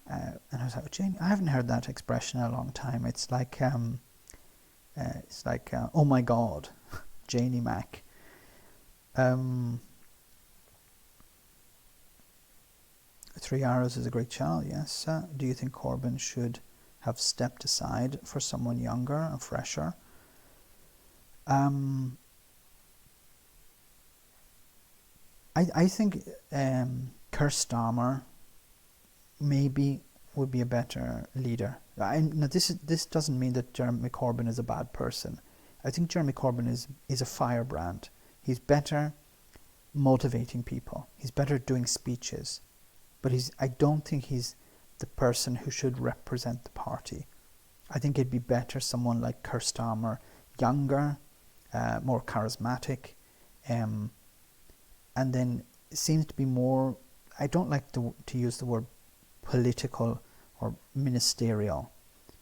and I was like, Janie, I haven't heard that expression in a long time. It's like oh my God, Janie Mac. 3 Arrows is a great child, yes. Do you think Corbyn should have stepped aside for someone younger and fresher? I think Keir Starmer maybe would be a better leader. Now this doesn't mean that Jeremy Corbyn is a bad person. I think Jeremy Corbyn is a firebrand. He's better motivating people. He's better doing speeches. But I don't think he's the person who should represent the party. I think it'd be better someone like Keir Starmer, younger, more charismatic, and then it seems to be more, I don't like to use the word political or ministerial.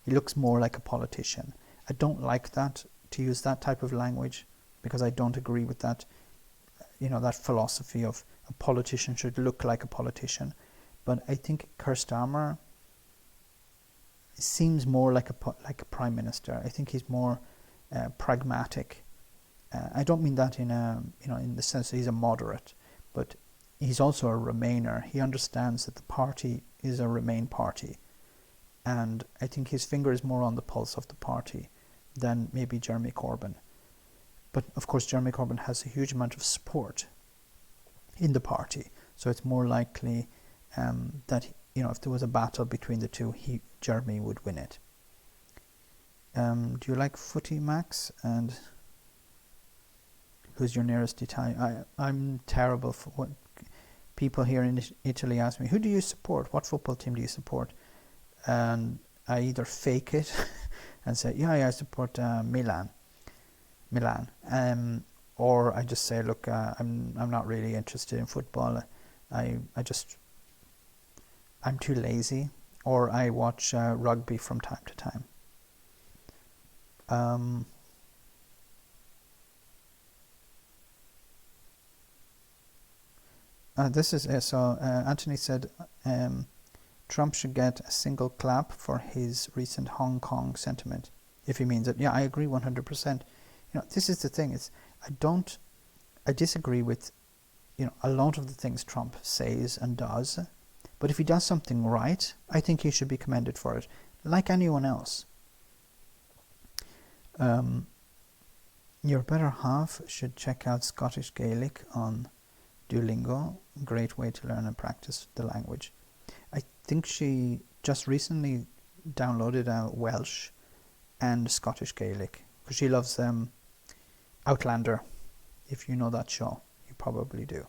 He looks more like a politician. I don't like that, to use that type of language, because I don't agree with that, that philosophy of a politician should look like a politician. But I think Keir Starmer seems more like a prime minister. I think he's more pragmatic. I don't mean that in the sense that he's a moderate, but he's also a Remainer. He understands that the party is a Remain party, and I think his finger is more on the pulse of the party than maybe Jeremy Corbyn. But of course, Jeremy Corbyn has a huge amount of support in the party, so it's more likely that if there was a battle between the two, Jeremy would win it. Do you like footy, Max? And who's your nearest Italian? I'm terrible for what people here in Italy ask me. Who do you support? What football team do you support? And I either fake it and say, yeah, I support Milan. Milan. Or I just say, look, I'm not really interested in football. I just I'm too lazy. Or I watch rugby from time to time. This is so. Anthony said Trump should get a single clap for his recent Hong Kong sentiment, if he means it. Yeah, I agree 100%. This is the thing. I disagree with, a lot of the things Trump says and does, but if he does something right, I think he should be commended for it, like anyone else. Your better half should check out Scottish Gaelic on Duolingo. Great way to learn and practice the language. I think she just recently downloaded Welsh and Scottish Gaelic because she loves Outlander. If you know that show, you probably do.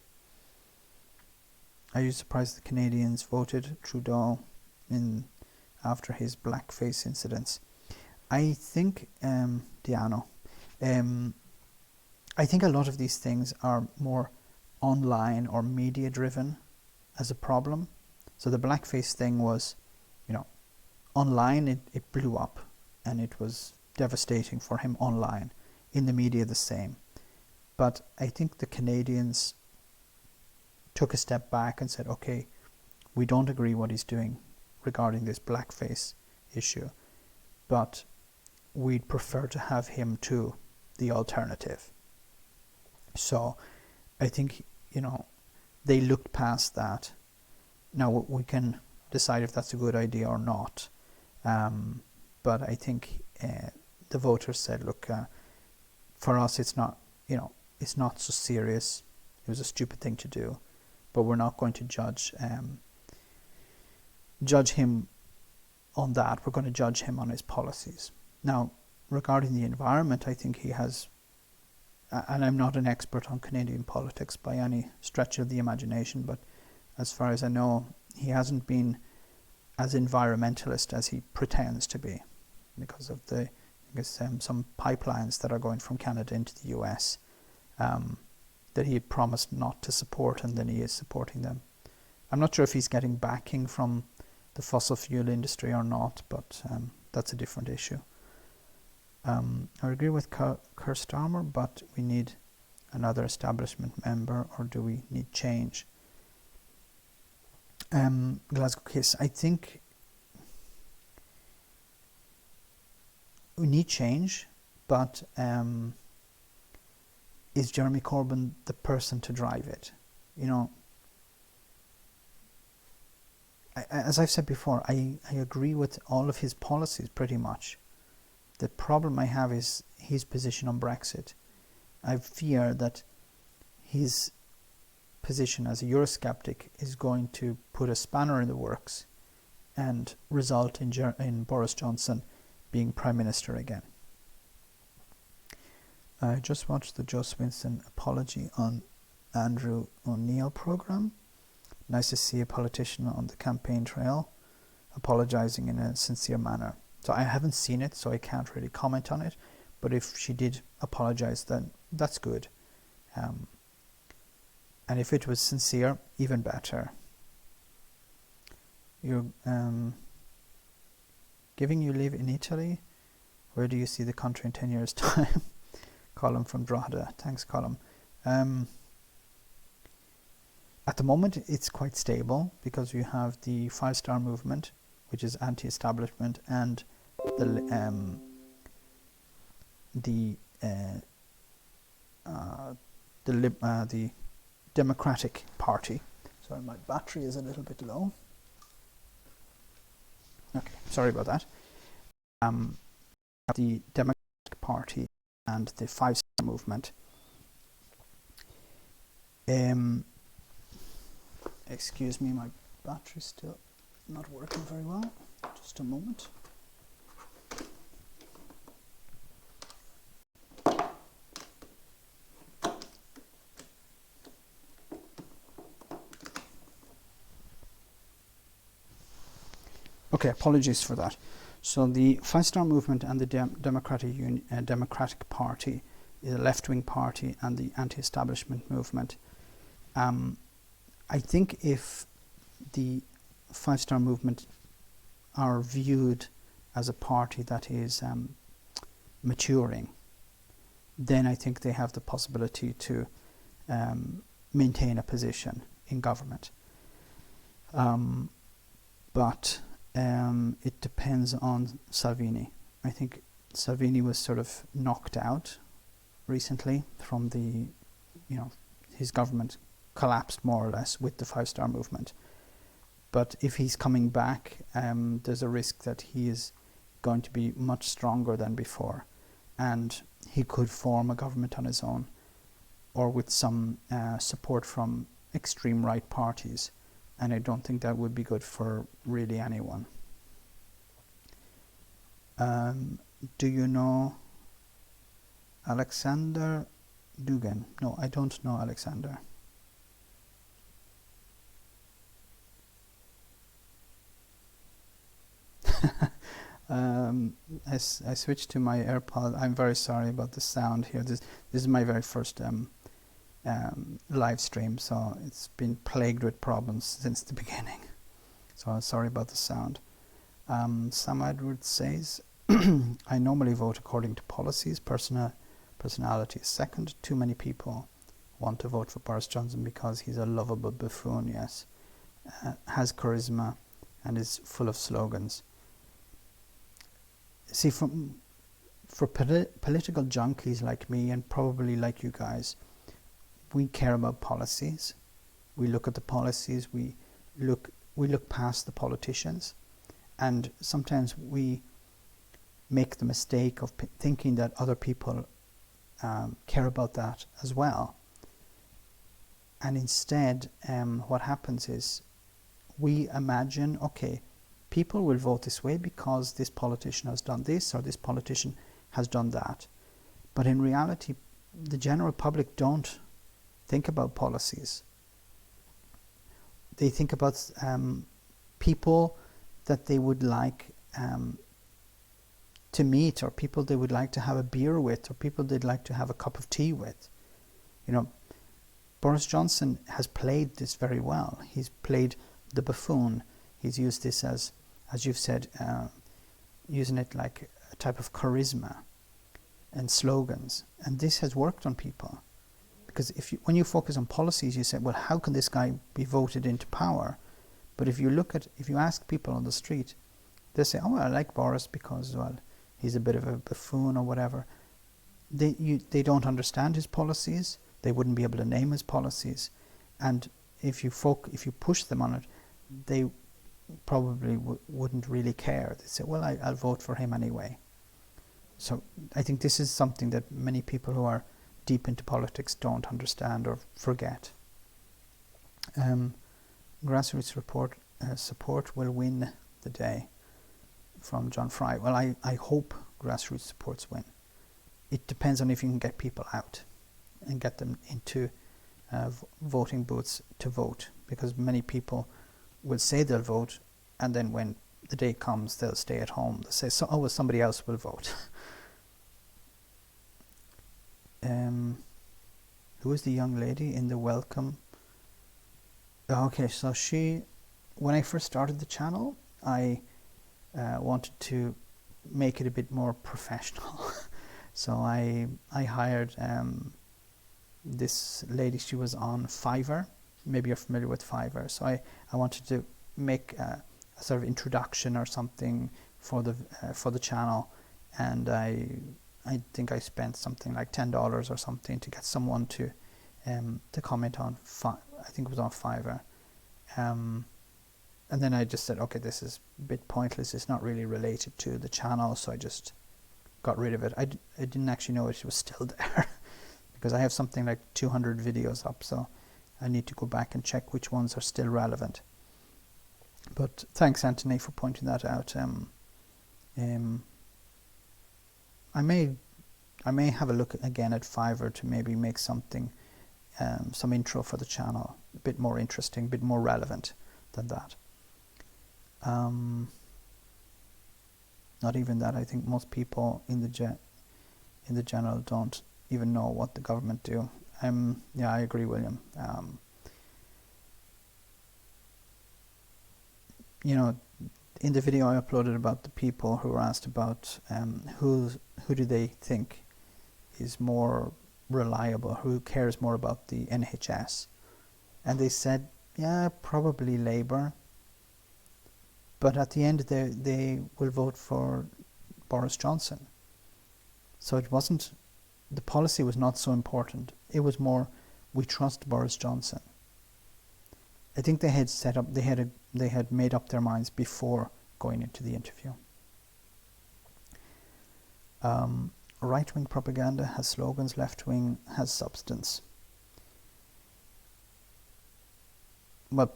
Are you surprised the Canadians voted Trudeau after his blackface incidents? I think, Diano, I think a lot of these things are more online or media driven as a problem. So the blackface thing was, online it blew up and it was devastating for him online. In the media the same. But I think the Canadians took a step back and said, okay, we don't agree what he's doing regarding this blackface issue, but we'd prefer to have him to the alternative. So I think, they looked past that. Now we can decide if that's a good idea or not. But I think the voters said, look, for us it's not, it's not so serious. It was a stupid thing to do, but we're not going to judge him on that. We're going to judge him on his policies. Now, regarding the environment, I think he has, and I'm not an expert on Canadian politics by any stretch of the imagination, but as far as I know, he hasn't been as environmentalist as he pretends to be because of some pipelines that are going from Canada into the US that he had promised not to support, and then he is supporting them. I'm not sure if he's getting backing from the fossil fuel industry or not, but that's a different issue. I agree with Keir Starmer, but we need another establishment member, or do we need change? Glasgow Kiss, I think we need change, but is Jeremy Corbyn the person to drive it? As I've said before, I agree with all of his policies pretty much. The problem I have is his position on Brexit. I fear that his position as a Eurosceptic is going to put a spanner in the works and result in Boris Johnson being Prime Minister again. I just watched the Joe Swinson apology on Andrew O'Neill programme. Nice to see a politician on the campaign trail apologising in a sincere manner. So I haven't seen it, so I can't really comment on it, but if she did apologise, then that's good. And if it was sincere, even better. You're giving you live in Italy? Where do you see the country in 10 years' time? Colin from Drogheda. Thanks, Colin. At the moment, it's quite stable because you have the five-star movement, which is anti-establishment, and the Democratic Party. Sorry, my battery is a little bit low. Okay, sorry about that. The Democratic Party and the five-star movement. Excuse me, my battery's still not working very well. Just a moment. Okay, apologies for that. So the five-star movement and the Democratic Party the left-wing party and the anti-establishment movement. I think if the Five Star Movement are viewed as a party that is maturing, then I think they have the possibility to maintain a position in government. But it depends on Salvini. I think Salvini was sort of knocked out recently from the, his government collapsed more or less with the Five Star Movement. But if he's coming back, there's a risk that he is going to be much stronger than before, and he could form a government on his own, or with some support from extreme right parties, and I don't think that would be good for really anyone. Do you know Alexander Dugan? No, I don't know Alexander. I switched to my AirPod. I'm very sorry about the sound here. This is my very first live stream, so it's been plagued with problems since the beginning. So I'm sorry about the sound. Sam Edwards says, I normally vote according to policies. Personality is second. Too many people want to vote for Boris Johnson because he's a lovable buffoon, yes. Has charisma and is full of slogans. See, for political junkies like me, and probably like you guys, we care about policies. We look at the policies. We look past the politicians, and sometimes we make the mistake of thinking that other people care about that as well. And instead, what happens is we imagine, okay, people will vote this way because this politician has done this or this politician has done that. But in reality, the general public don't think about policies. They think about people that they would like to meet, or people they would like to have a beer with, or people they'd like to have a cup of tea with. Boris Johnson has played this very well. He's played the buffoon. He's used this as you've said, using it like a type of charisma and slogans. And this has worked on people. Because when you focus on policies, you say, well, how can this guy be voted into power? But if you ask people on the street, they say, oh, I like Boris because, well, he's a bit of a buffoon or whatever. They don't understand his policies. They wouldn't be able to name his policies. And if you push them on it, they probably wouldn't really care. They say, well, I'll vote for him anyway. So I think this is something that many people who are deep into politics don't understand or forget. Grassroots support will win the day, from John Fry. Well, I hope grassroots supports win. It depends on if you can get people out and get them into voting booths to vote, because many people will say they'll vote, and then when the day comes, they'll stay at home. They'll say, oh, well, somebody else will vote. Who is the young lady in the welcome? Okay, so when I first started the channel, I wanted to make it a bit more professional. So I hired this lady. She was on Fiverr. Maybe you're familiar with Fiverr. So I wanted to make a sort of introduction or something for the channel, and I think I spent something like $10 or something to get someone to comment on. I think it was on Fiverr, and then I just said, okay, this is a bit pointless. It's not really related to the channel, so I just got rid of it. I didn't actually know it was still there because I have something like 200 videos up, so I need to go back and check which ones are still relevant. But thanks, Anthony, for pointing that out. I may have a look again at Fiverr to maybe make something, some intro for the channel, a bit more interesting, a bit more relevant than that. Not even that. I think most people in the general don't even know what the government do. Yeah, I agree, William. You know, in the video I uploaded about the people who were asked about who do they think is more reliable, who cares more about the NHS, and they said, yeah, probably Labour, but at the end they will vote for Boris Johnson. So it wasn't, the policy was not so important. It was more, we trust Boris Johnson. I think they had set up, they had made up their minds before going into the interview. Right-wing propaganda has slogans, left-wing has substance. Well,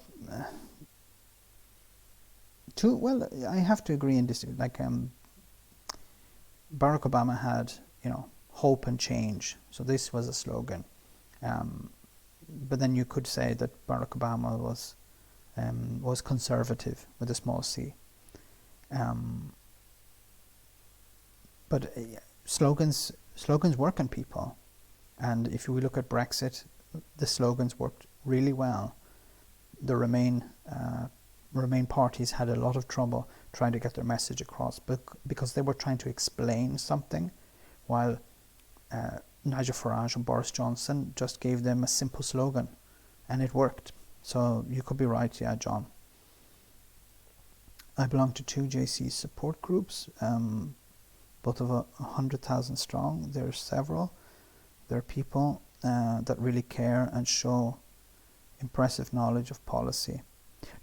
I have to agree in this. Like, Barack Obama had, hope and change. So this was a slogan. But then you could say that Barack Obama was conservative with a small c. But slogans work on people, and if we look at Brexit, the slogans worked really well. The Remain parties had a lot of trouble trying to get their message across, because they were trying to explain something, while Nigel Farage and Boris Johnson just gave them a simple slogan, and it worked. So you could be right, yeah, John. I belong to 2 JC support groups, both of 100,000 strong. There are several. There are people that really care and show impressive knowledge of policy.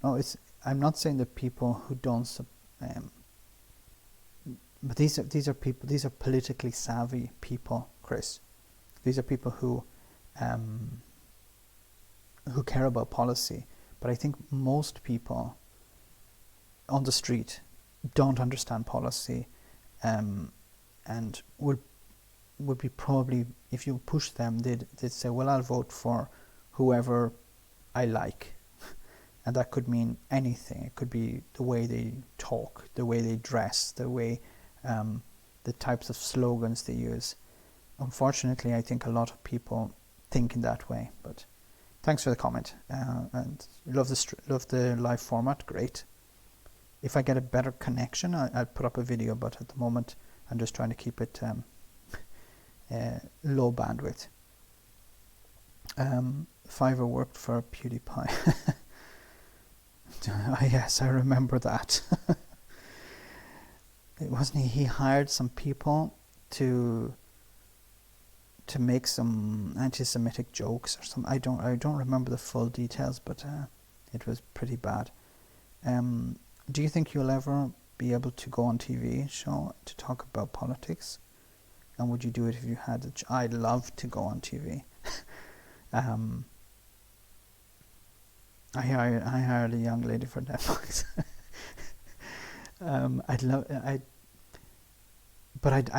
No, I'm not saying that people who don't, but these are people. These are politically savvy people, Chris. These are people who care about policy. But I think most people on the street don't understand policy, and would be probably, if you push them, they'd say, well, I'll vote for whoever I like. And that could mean anything. It could be the way they talk, the way they dress, the way, the types of slogans they use. Unfortunately, I think a lot of people think in that way. But thanks for the comment, and love the live format. Great. If I get a better connection, I'll put up a video. But at the moment, I'm just trying to keep it low bandwidth. Fiverr worked for PewDiePie. Yes, I remember that. It wasn't he hired some people to make some anti-Semitic jokes or something. I don't remember the full details, but it was pretty bad. Do you think you'll ever be able to go on TV show to talk about politics? And would you do it if you had it? I'd love to go on TV. I hired a young lady for Netflix. I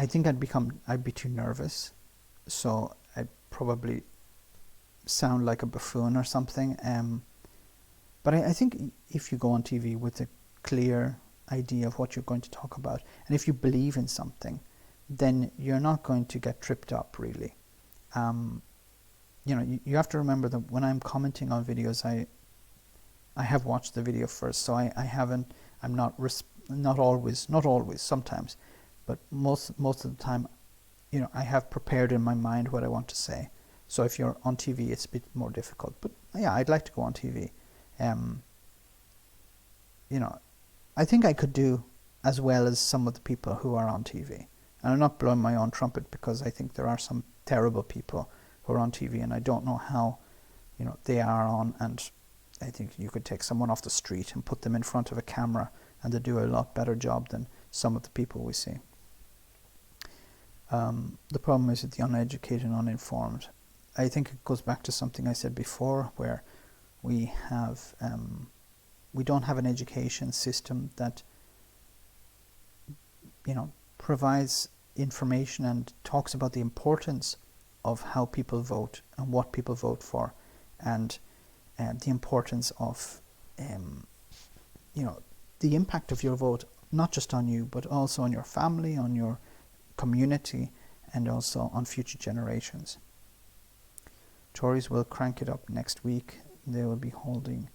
think I'd be too nervous, so I'd probably sound like a buffoon or something. But I think if you go on TV with a clear idea of what you're going to talk about, and if you believe in something, then you're not going to get tripped up, really. You have to remember that when I'm commenting on videos, I have watched the video first, so I'm not always, sometimes, but most of the time, I have prepared in my mind what I want to say. So if you're on TV, it's a bit more difficult. But yeah, I'd like to go on TV. I think I could do as well as some of the people who are on TV. And I'm not blowing my own trumpet, because I think there are some terrible people who are on TV, and I don't know how, they are on. And I think you could take someone off the street and put them in front of a camera, and they do a lot better job than some of the people we see. The problem is with the uneducated and uninformed. I think it goes back to something I said before, where we don't have an education system that provides information and talks about the importance of how people vote and what people vote for, and the importance of the impact of your vote, not just on you, but also on your family, on your community, and also on future generations. Tories will crank it up next week. They will be holding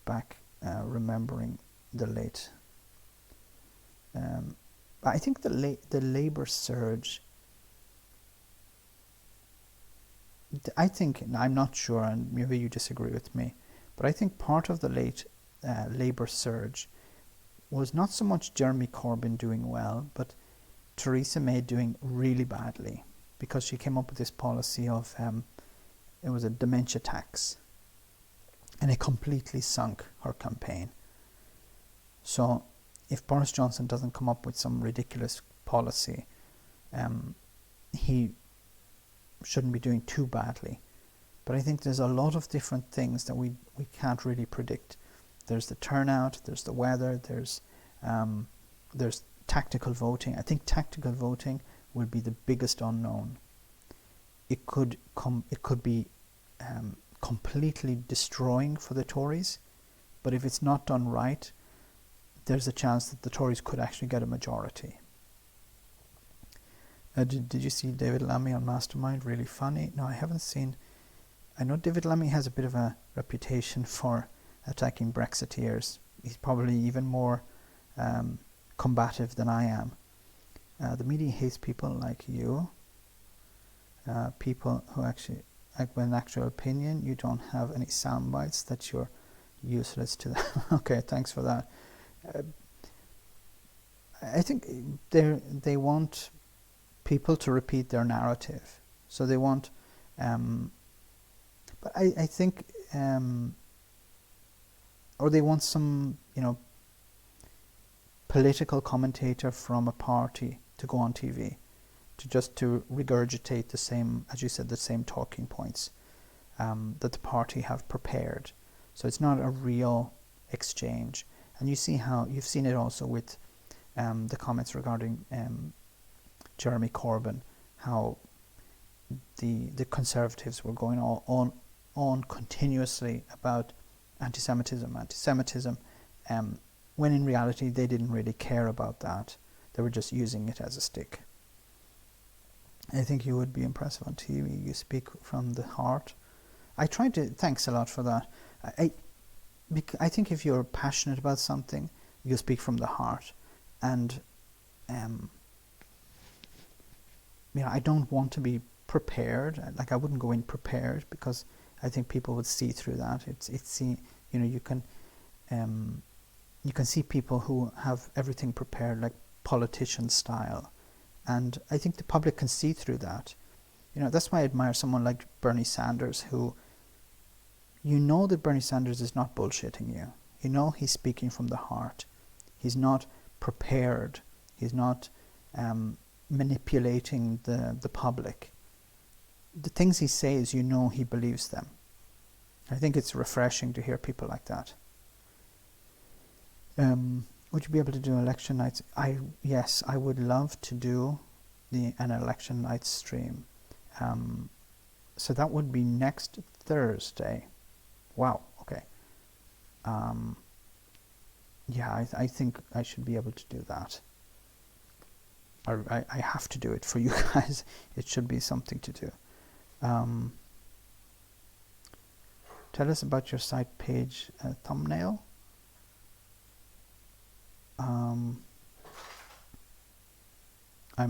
back, remembering the late. I think the Labour surge. I think, I'm not sure, and maybe you disagree with me, but I think part of the late Labour surge was not so much Jeremy Corbyn doing well, but Theresa May doing really badly, because she came up with this policy of it was a dementia tax, and it completely sunk her campaign. So if Boris Johnson doesn't come up with some ridiculous policy, he shouldn't be doing too badly. But I think there's a lot of different things that we can't really predict. There's the turnout, there's the weather, there's tactical voting. I think tactical voting will be the biggest unknown. It could be completely destroying for the Tories, but if it's not done right, there's a chance that the Tories could actually get a majority. Did you see David Lammy on Mastermind? Really funny. No, I haven't seen. I know David Lammy has a bit of a reputation for attacking Brexiteers. He's probably even more combative than I am. The media hates people like you. People who actually, like, with an actual opinion, you don't have any sound bites, that you're useless to them. Okay, thanks for that. I think they want people to repeat their narrative, so they want. But I think, or they want some, political commentator from a party to go on TV, to regurgitate the same, as you said, the same talking points that the party have prepared. So it's not a real exchange. And you see how you've seen it also with the comments regarding Jeremy Corbyn, how the Conservatives were going on continuously about anti-Semitism, when in reality they didn't really care about that. They were just using it as a stick. I think you would be impressive on TV. You speak from the heart. I tried to. Thanks a lot for that. I think if you're passionate about something, you speak from the heart, and I don't want to be prepared. Like, I wouldn't go in prepared, because I think people would see through that. You can see people who have everything prepared, like politician style, and I think the public can see through that. That's why I admire someone like Bernie Sanders, who, that Bernie Sanders is not bullshitting you. He's speaking from the heart. He's not prepared. He's not manipulating the public. The things he says, he believes them. I think it's refreshing to hear people like that. Would you be able to do election nights? Yes, I would love to do an election night stream. So that would be next Thursday. Wow. Okay. Yeah, I think I should be able to do that. I have to do it for you guys. It should be something to do. Tell us about your site page thumbnail. I'm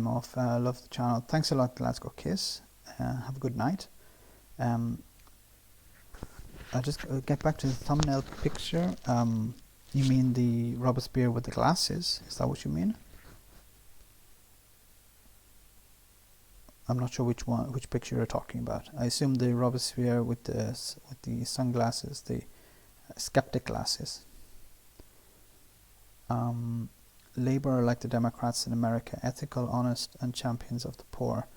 off. Love the channel. Thanks a lot, Glasgow Kiss. Have a good night. I'll just get back to the thumbnail picture. You mean the Robespierre with the glasses? Is that what you mean? I'm not sure which picture you're talking about. I assume the Robespierre with the sunglasses, the skeptic glasses. Labour are like the Democrats in America, ethical, honest, and champions of the poor,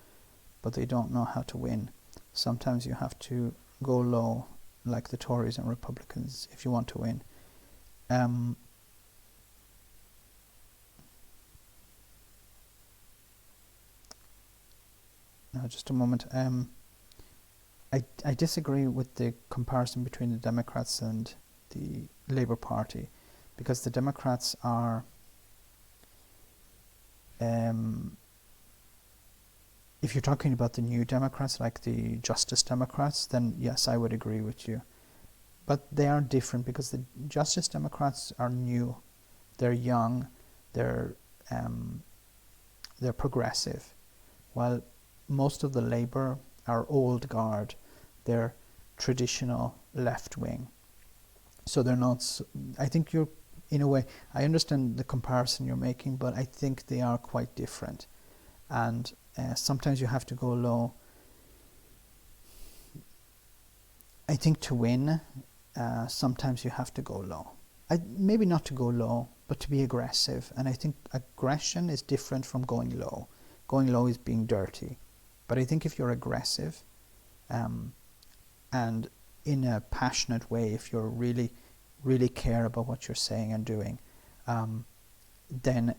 but they don't know how to win. Sometimes you have to go low, like the Tories and Republicans, if you want to win. Now, just a moment. I disagree with the comparison between the Democrats and the Labour Party, because the Democrats are if you're talking about the new Democrats, like the Justice Democrats, then yes, I would agree with you. But they are different because the Justice Democrats are new, they're young, they're um, they're progressive, while most of the Labour are old guard, they're traditional left wing. So they're not. I think you're, in a way, I understand the comparison you're making, but I think they are quite different, and sometimes you have to go low. I think to win, sometimes you have to go low. Maybe not to go low, but to be aggressive. And I think aggression is different from going low. Going low is being dirty. But I think if you're aggressive, and in a passionate way, if you're really, really care about what you're saying and doing, then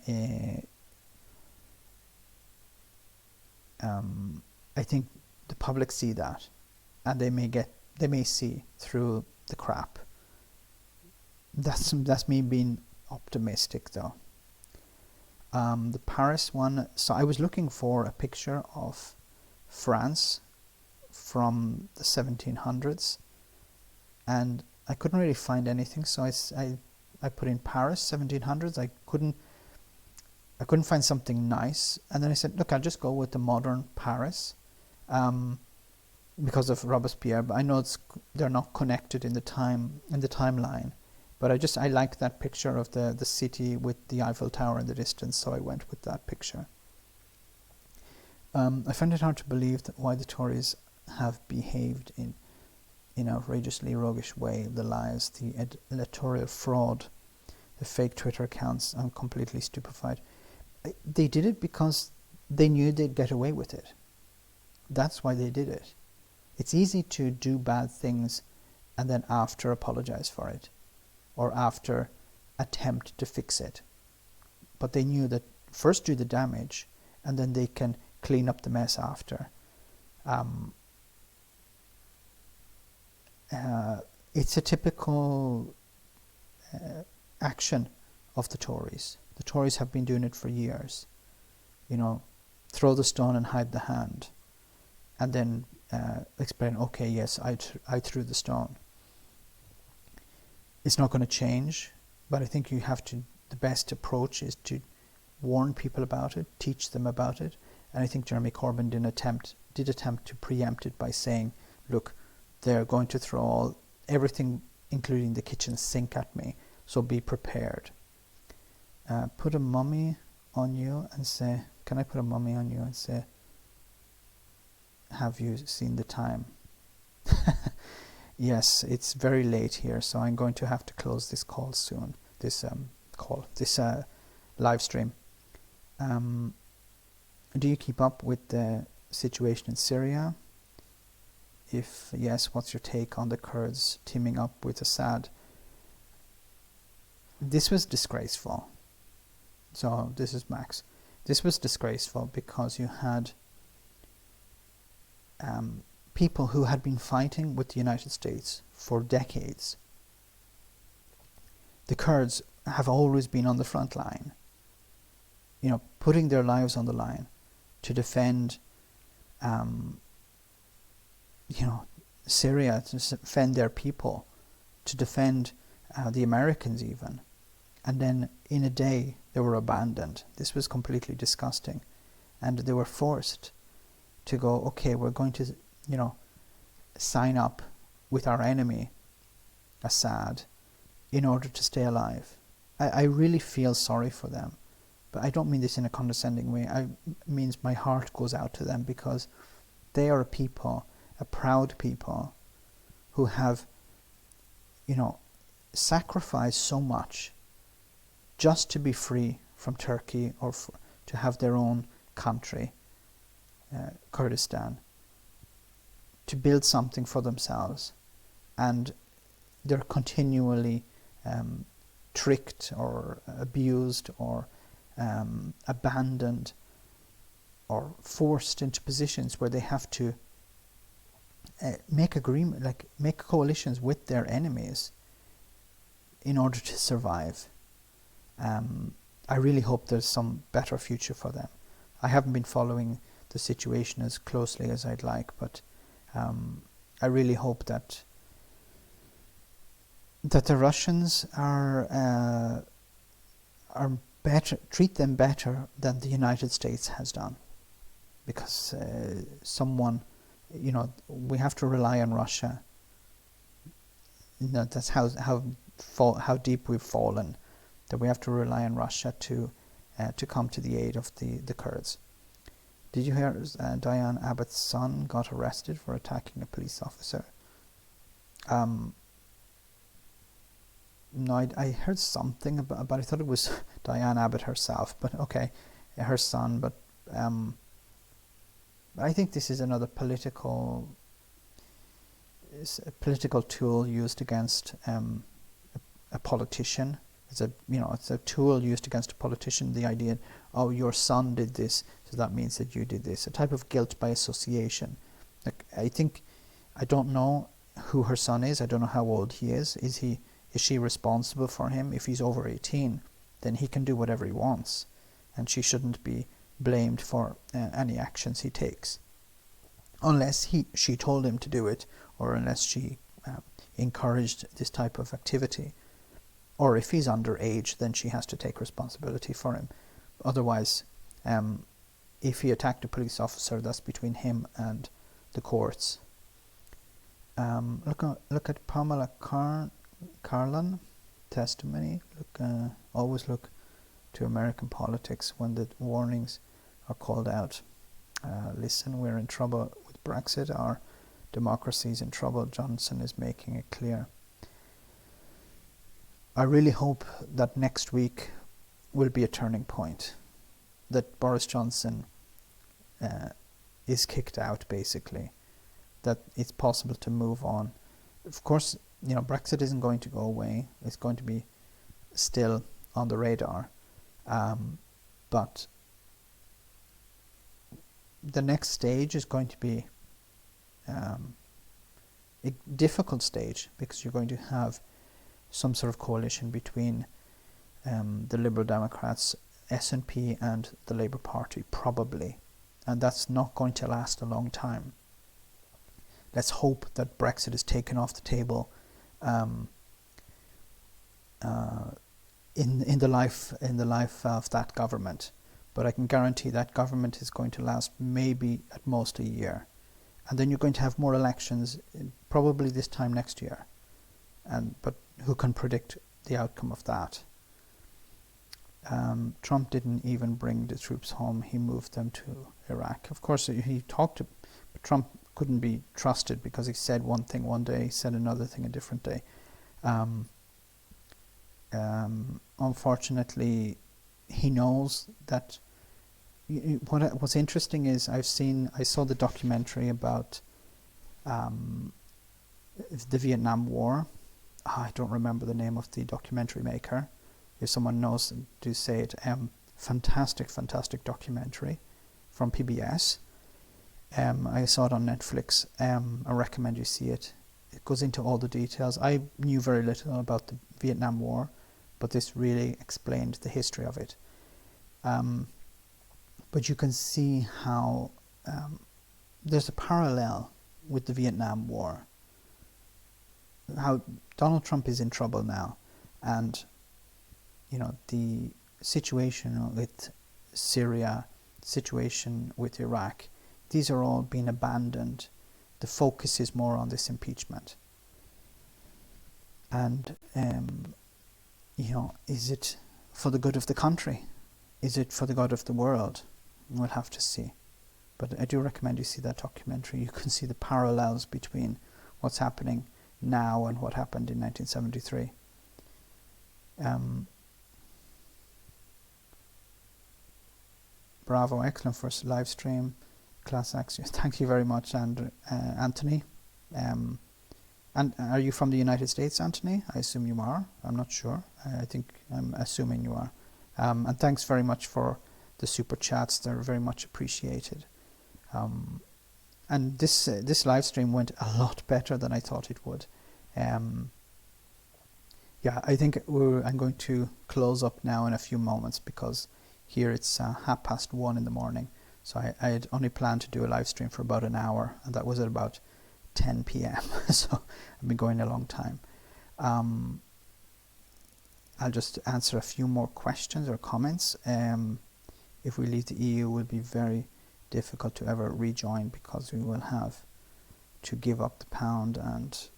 I think the public see that, and they may see through the crap. That's me being optimistic, though. The Paris one. So I was looking for a picture of France from the 1700s, and I couldn't really find anything. So I put in Paris 1700s. I couldn't find something nice, and then I said, look, I'll just go with the modern Paris, because of Robespierre. But I know they're not connected in the timeline. But I like that picture of the city with the Eiffel Tower in the distance, so I went with that picture. I find it hard to believe that why the Tories have behaved in outrageously roguish way, the lies, the electoral fraud, the fake Twitter accounts. I'm completely stupefied. They did it because they knew they'd get away with it. That's why they did it. It's easy to do bad things and then after apologize for it, or after attempt to fix it. But they knew that first do the damage, and then they can clean up the mess after. It's a typical action of the Tories. The Tories have been doing it for years. Throw the stone and hide the hand, and then explain, okay, yes, I threw the stone. It's not going to change, but I think the best approach is to warn people about it, teach them about it, and I think Jeremy Corbyn did attempt to preempt it by saying, look, they're going to throw everything, including the kitchen sink, at me, so be prepared. Put a mummy on you and say, can I put a mummy on you and say, have you seen the time? Yes, it's very late here, so I'm going to have to close this call soon. This live stream. Do you keep up with the situation in Syria? If yes, what's your take on the Kurds teaming up with Assad? This was disgraceful. So this is Max. This was disgraceful because you had people who had been fighting with the United States for decades. The Kurds have always been on the front line, putting their lives on the line to defend, Syria, to defend their people, to defend the Americans even. And then in a day they were abandoned. This was completely disgusting. And they were forced to go, okay, we're going to sign up with our enemy, Assad, in order to stay alive. I really feel sorry for them, but I don't mean this in a condescending way. It means my heart goes out to them because they are a proud people, who have, sacrificed so much just to be free from Turkey, or to have their own country, Kurdistan, to build something for themselves, and they're continually tricked or abused or abandoned or forced into positions where they have to make coalitions with their enemies in order to survive. I really hope there's some better future for them. I haven't been following the situation as closely as I'd like, but I really hope that the Russians are better, treat them better than the United States has done, because we have to rely on Russia. That's how deep we've fallen, that we have to rely on Russia to come to the aid of the Kurds. Did you hear Diane Abbott's son got arrested for attacking a police officer? No, I heard something about I thought it was Diane Abbott herself, but okay, her son. But I think this is another political tool used against a politician. It's a tool used against a politician. The idea, oh, your son did this, so that means that you did this. A type of guilt by association. Like, I don't know who her son is. I don't know how old he is. Is she responsible for him? If he's over 18, then he can do whatever he wants, and she shouldn't be blamed for any actions he takes, unless she told him to do it, or unless she encouraged this type of activity. Or if he's underage, then she has to take responsibility for him. Otherwise, if he attacked a police officer, that's between him and the courts. Look at Pamela Karlan testimony. Always look to American politics when the warnings are called out. Listen, we're in trouble with Brexit. Our democracy is in trouble. Johnson is making it clear. I really hope that next week will be a turning point, that Boris Johnson is kicked out, basically, that it's possible to move on. Of course, Brexit isn't going to go away. It's going to be still on the radar. But the next stage is going to be a difficult stage, because you're going to have some sort of coalition between the Liberal Democrats, SNP, and the Labour Party, probably. And that's not going to last a long time. Let's hope that Brexit is taken off the table in the life of that government. But I can guarantee that government is going to last maybe at most a year. And then you're going to have more elections, probably this time next year. But who can predict the outcome of that? Trump didn't even bring the troops home. He moved them to Iraq. Of course, he talked to, but Trump couldn't be trusted, because he said one thing one day, said another thing a different day. Unfortunately, he knows that. What's interesting is I saw the documentary about the Vietnam War. I don't remember the name of the documentary maker. If someone knows, do say it. Fantastic documentary from PBS. I saw it on Netflix. I recommend you see it. It goes into all the details. I knew very little about the Vietnam War, but this really explained the history of it. But you can see how there's a parallel with the Vietnam War. How Donald Trump is in trouble now, and the situation with Syria, situation with Iraq, these are all being abandoned. The focus is more on this impeachment. And is it for the good of the country? Is it for the good of the world? We'll have to see. But I do recommend you see that documentary. You can see the parallels between what's happening now and what happened in 1973. Bravo, excellent first live stream. Class action. Thank you very much, Anthony. And are you from the United States, Anthony? I assume you are. I'm not sure. I'm assuming you are. And thanks very much for the super chats. They're very much appreciated. And this live stream went a lot better than I thought it would. Yeah, I think I'm going to close up now in a few moments, because here it's 1:30 in the morning. So I had only planned to do a live stream for about an hour, and that was at about 10 p.m. So I've been going a long time. I'll just answer a few more questions or comments. If we leave the EU, it will be very difficult to ever rejoin because we will have to give up the pound, and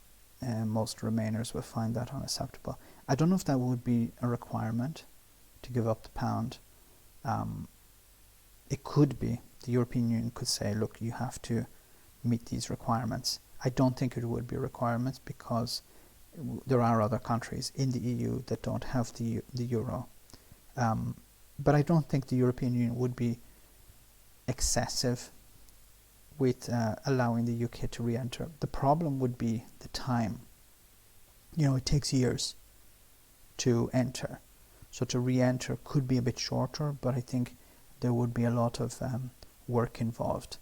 most Remainers will find that unacceptable. I don't know if that would be a requirement to give up the pound. It could be. The European Union could say, look, you have to meet these requirements. I don't think it would be requirements because there are other countries in the EU that don't have the euro. But I don't think the European Union would be excessive with allowing the UK to re-enter. The problem would be the time. You know, it takes years to enter. So to re-enter could be a bit shorter, but I think there would be a lot of work involved.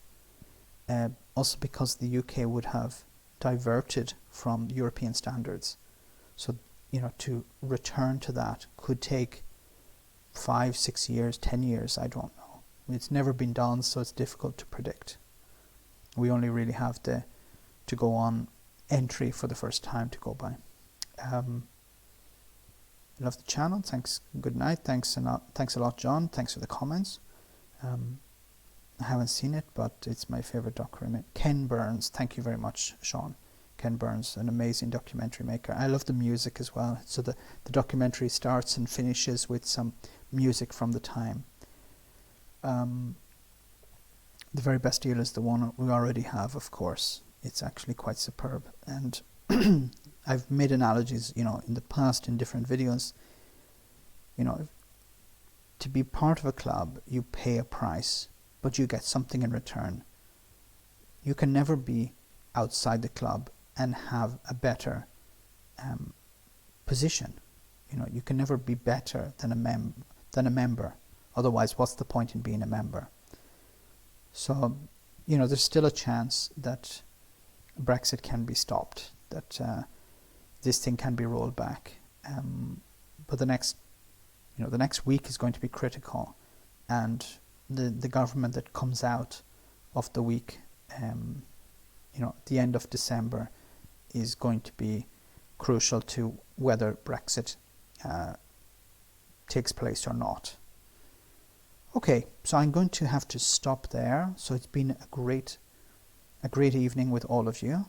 Also because the UK would have diverted from European standards. So, you know, to return to that could take 5, 6 years, 10 years, I don't know. It's never been done, so it's difficult to predict. We only really have to go on entry for the first time to go by. Love the channel. Thanks. Good night. Thanks a lot, John. Thanks for the comments. I haven't seen it, but it's my favorite documentary. Ken Burns. Thank you very much, Sean. Ken Burns, an amazing documentary maker. I love the music as well. So the documentary starts and finishes with some music from the time. The very best deal is the one we already have, of course. It's actually quite superb. And I've made analogies, you know, in the past in different videos. You know, to be part of a club, you pay a price, but you get something in return. You can never be outside the club and have a better position. You know, you can never be better than a member. Otherwise, what's the point in being a member? So, you know, there's still a chance that Brexit can be stopped, that this thing can be rolled back. But the next week is going to be critical, and the government that comes out of the week, you know, the end of December, is going to be crucial to whether Brexit takes place or not. Okay, so I'm going to have to stop there. So it's been a great evening with all of you.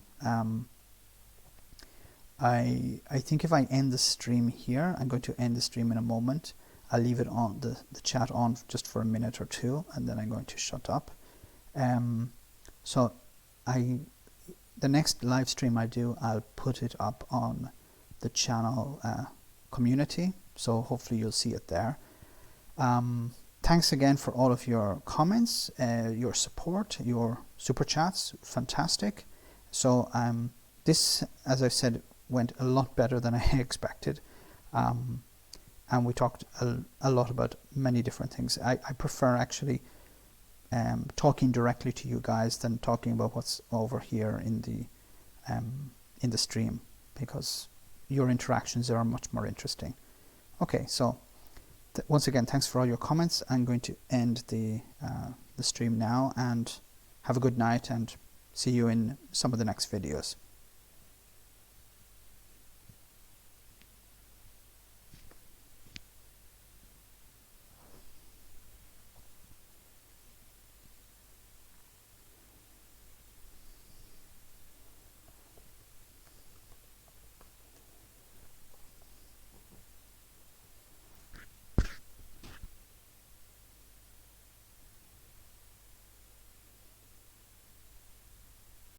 I think if I end the stream here, I'm going to end the stream in a moment. I'll leave it on the chat on just for a minute or two, and then I'm going to shut up. So the next live stream I do, I'll put it up on the channel community. So hopefully you'll see it there. Thanks again for all of your comments, your support, your super chats. Fantastic. So this, as I said, went a lot better than I expected. And we talked a lot about many different things. I prefer actually talking directly to you guys than talking about what's over here in the stream, because your interactions are much more interesting. Okay, so once again, thanks for all your comments. I'm going to end the stream now, and have a good night, and see you in some of the next videos.